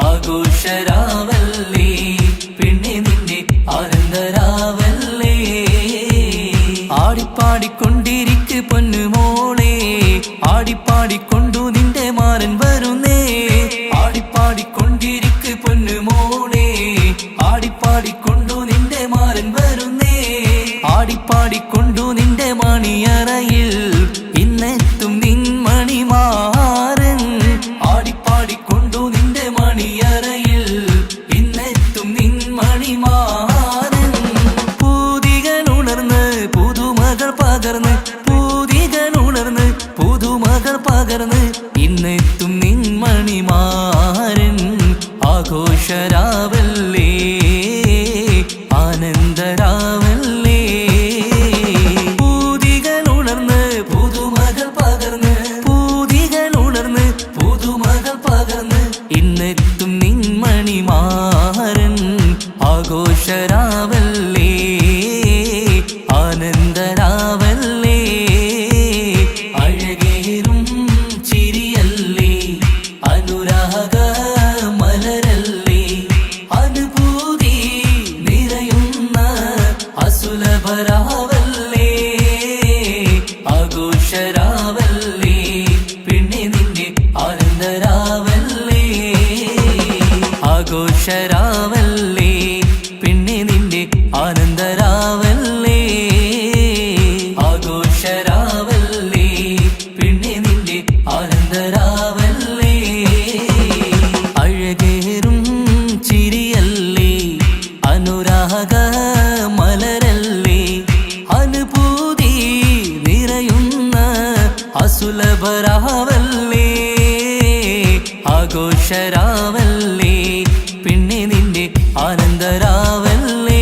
ആഘോഷരാവല്ലേ പിന്നെ നിന്റെ ആനന്ദരാവല്ലേ ആടിപ്പാടിക്കൊണ്ടിരിക്ക് പൊന്നുമോളെ ആടിപ്പാടിക്കൊണ്ടു നിന്റെ മാരൻ വരുന്നേ ആടിപ്പാടിക്കൊണ്ടിരിക്ക് പൊന്നുമോളെ ആടിപ്പാടിക്കൊണ്ടു നിന്റെ മാരൻ വരുന്നേ ആടിപ്പാടിക്കൊണ്ടു നിന്റെ മണിയറയിൽ ഇന്നെത്തും നിൻ മണിമാരൻ ആടിപ്പാടിക്കൊണ്ടു നിന്റെ മണിയറയിൽ ഇന്നെത്തും നിൻ മണിമാരൻ പൂതികൾ ഉണർന്ന് പുതുമകൾ പകർന്ന് പൂതികൾ ഉണർന്ന് പുതുമകൾ പകർന്ന് ഇന്നെത്തും നിൻ മണിമാരൻ ആഘോഷരാവല്ലേ ആനന്ദരാവല്ലേ പൂതികൾ ഉണർന്ന് പുതുമകൾ പകർന്ന് പൂതികൾ ഉണർന്ന് പുതുമകൾ പകർന്ന് ഇന്നെത്തും നിൻ മണിമാരൻ ആഘോഷരാവല്ലേ ആനന്ദരാവല്ലേ അഴകേറും ചിരിയല്ലേ അനുരാഗ മലരല്ലേ അനുഭൂതി നിറയുന്ന അസുലഭരാവല്ലേ ആഘോഷരാവല്ലേ പിന്നെ നിന്റെ ആനന്ദരാവല്ലേ ആഘോഷരാവല്ലേ പിന്നെ നിന്റെ ആനന്ദരാവല്ലേ ആഘോഷരാവല്ലേ പിന്നെ നിന്റെ ആനന്ദരാവല്ലേ അഴകേറും ചിരിയല്ലേ അനുരാഗ മലരല്ലേ അനുഭൂതി നിറയുന്ന അസുലഭരാവല്ലേ ആഘോഷരാവല്ലേ പിന്നെ നിന്റെ ആനന്ദരാവല്ലേ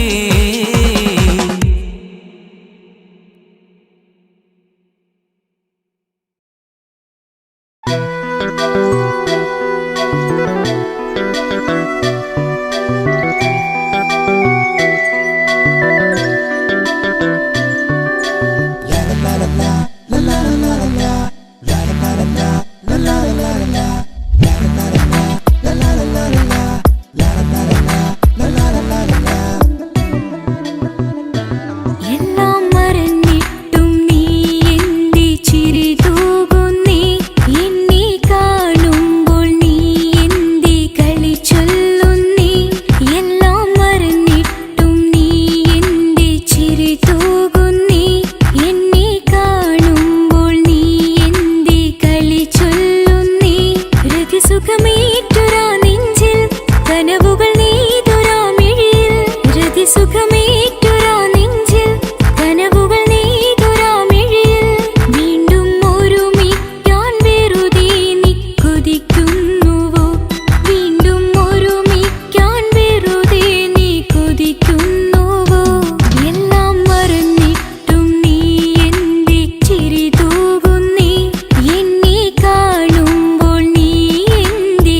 എല്ലാം മറന്നിട്ടും നീ എന്റെ ചിരി തൂകുന്നേ എന്നെ കാണുമ്പോൾ നീ എന്റെ കളി ചൊല്ലുന്നേ എല്ലാം മറന്നിട്ടും നീ എന്റെ ചിരി തൂകുന്നേ എന്നെ കാണുമ്പോൾ നീ എന്റെ കളി ചൊല്ലുന്നേ രതിസുഖമേറ്റുരാ നെഞ്ചിൽ കനവുകൾ നെയ്തുരാ മിഴിയിൽ രതിസുഖമേറ്റുരാ നെഞ്ചിൽ കനവുകൾ നെയ്തുരാ മിഴിയിൽ വീണ്ടും ഒരുമിക്കാൻ വെറുതെ നീ കൊതിക്കുന്നുവോ വീണ്ടും ഒരുമിക്കാൻ വെറുതെ നീ കൊതിക്കുന്നുവോ എല്ലാം മറന്നിട്ടും നീ എന്റെ ചിരി തൂകുന്നേ എന്നെ കാണുമ്പോൾ നീ എന്റെ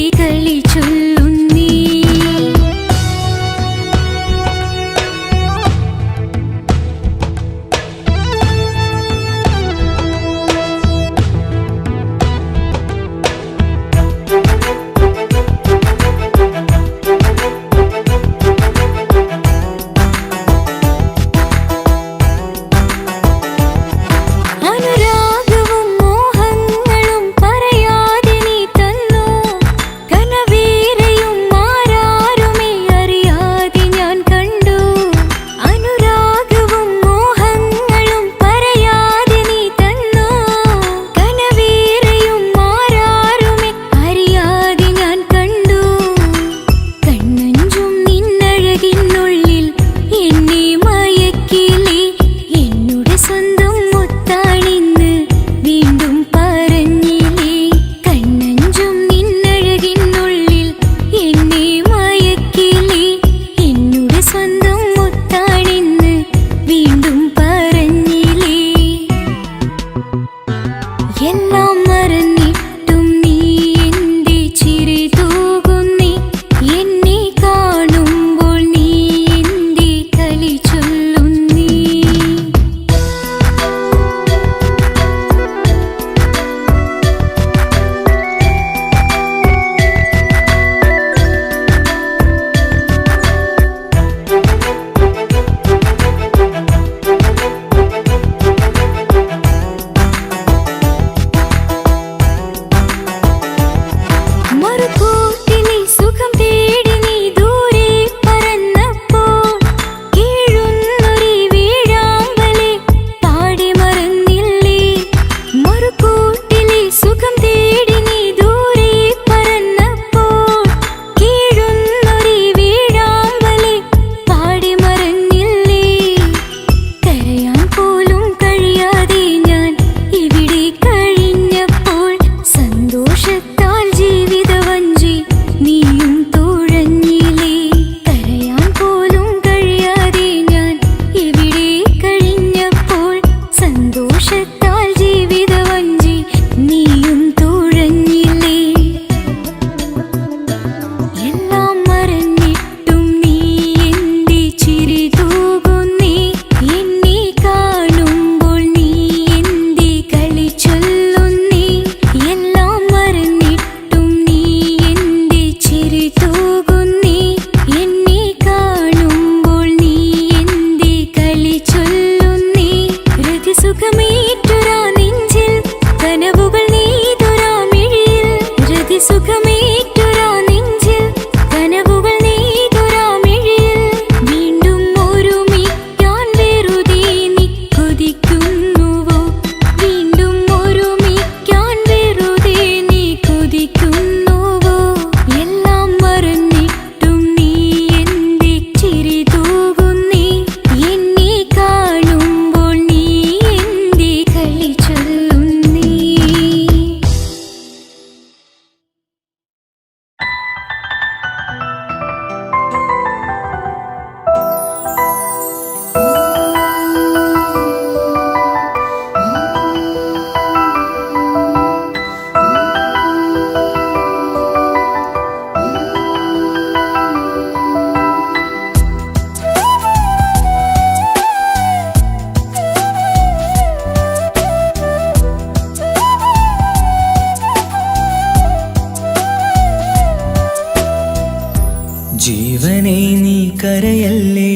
ജീവനെ നീ കരയല്ലേ,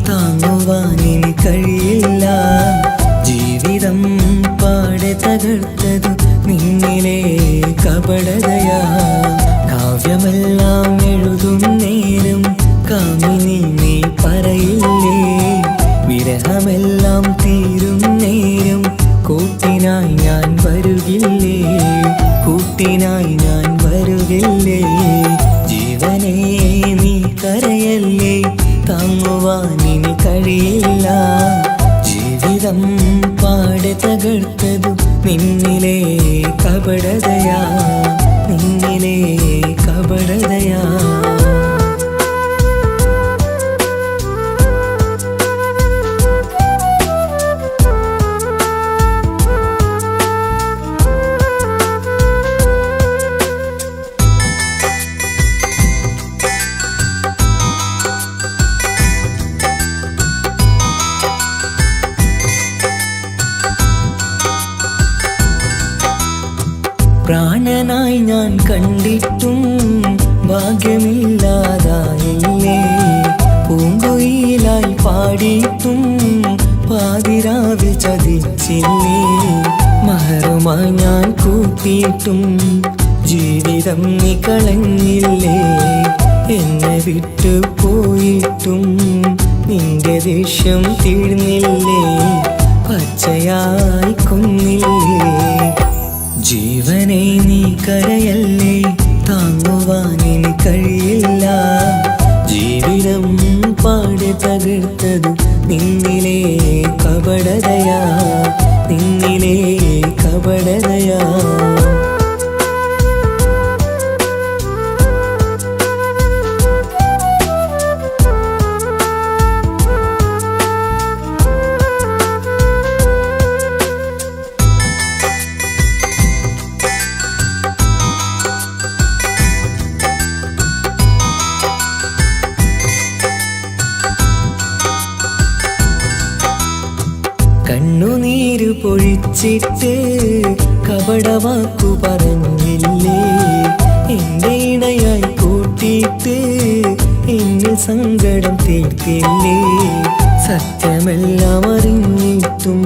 താങ്ങുവാനിനി കഴിയില്ല. ജീവിതം പാടെ തകർത്തതു നിന്നിലെ കപടതയാ. കാവ്യമെല്ലാം എഴുതും നേരം കാമിനി നീ പറയില്ലേ, വിരഹമെല്ലാം തീരും നേരം കൂട്ടിനായി ഞാൻ വരുകില്ലേ, കൂട്ടിനായി ഞാൻ വരുകില്ലേ. ജീവനെ നീ കരയല്ലേ, താങ്ങുവാനിനി കഴിയില്ല. ജീവിതം പാടെ തകർത്തതു നിന്നിലെ കപടതയാ, നിന്നിലെ കപടതയാ. പ്രാണനായി ഞാൻ കണ്ടിട്ടും ഭാഗ്യമില്ലാതായില്ലേ, പൂങ്കുയിലായി പാടിയിട്ടും പാതിരാവിൽ ചതിച്ചില്ലേ. മഹറുമായി ഞാൻ കൂട്ടിയിട്ടും ജീവിതം നീ കളഞ്ഞില്ലേ, എന്നെ വിട്ടു പോയിട്ടും നിന്റെ ദേഷ്യം തീർന്നില്ലേ, പച്ചയായി കൊന്നില്ലേ. ജീവനെ നീ കരയല്ലേ, താങ്ങുവാനിനി കഴിയില്ല. ജീവിതം പാടെ തകർത്തതു നിന്നിലെ കപടതയാ, നിന്നിലെ കപടതയാ. കണ്ണുനീര് പൊഴിച്ചിട്ട് കപടവാക്കു പറഞ്ഞില്ലേ, എന്റെ ഇണയായി കൂട്ടിയിട്ട് എന്നിൽ സങ്കടം തീർത്തില്ലേ. സത്യമെല്ലാം അറിഞ്ഞിട്ടും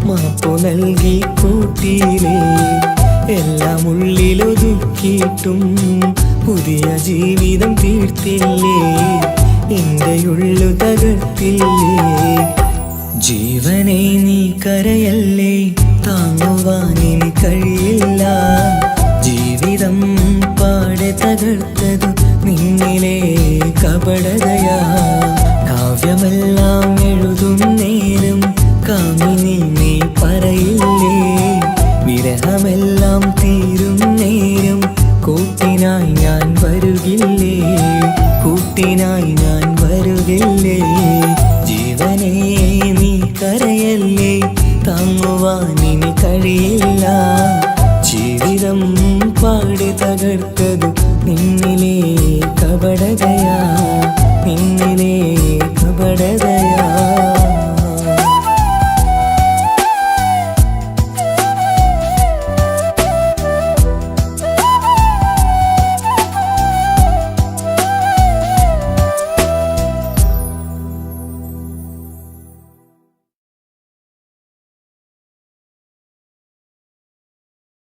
മാപ്പു നൽകി കൂട്ടിയില്ലേ, എല്ലാം ഉള്ളിലൊതുക്കിയിട്ടും പുതിയ ജീവിതം തീർത്തില്ലേ, എന്റെ ഉള്ളു തകർത്തില്ലേ. ജീവനെ നീ കരയല്ലേ, താങ്ങുവാനിനി കഴിയില്ല. ജീവിതം പാടെ തകർത്തതു നിന്നിലെ കപടതയാ. കാവ്യമെല്ലാം എഴുതും നേരം കാമിനി നീ പറയില്ലേ, വിരഹമെല്ലാം തീരും നേരം കൂട്ടിനായി ഞാൻ വരുകില്ലേ, കൂട്ടിനായി ഞാൻ വരുകില്ലേ. ജീവനെ നീ കരയല്ലേ, താങ്ങുവാനിനി കഴിയില്ല. ജീവിതം പാടെ തകർത്തതു നിന്നിലെ കപടതയാ, നിന്നിലെ കപടതയാ.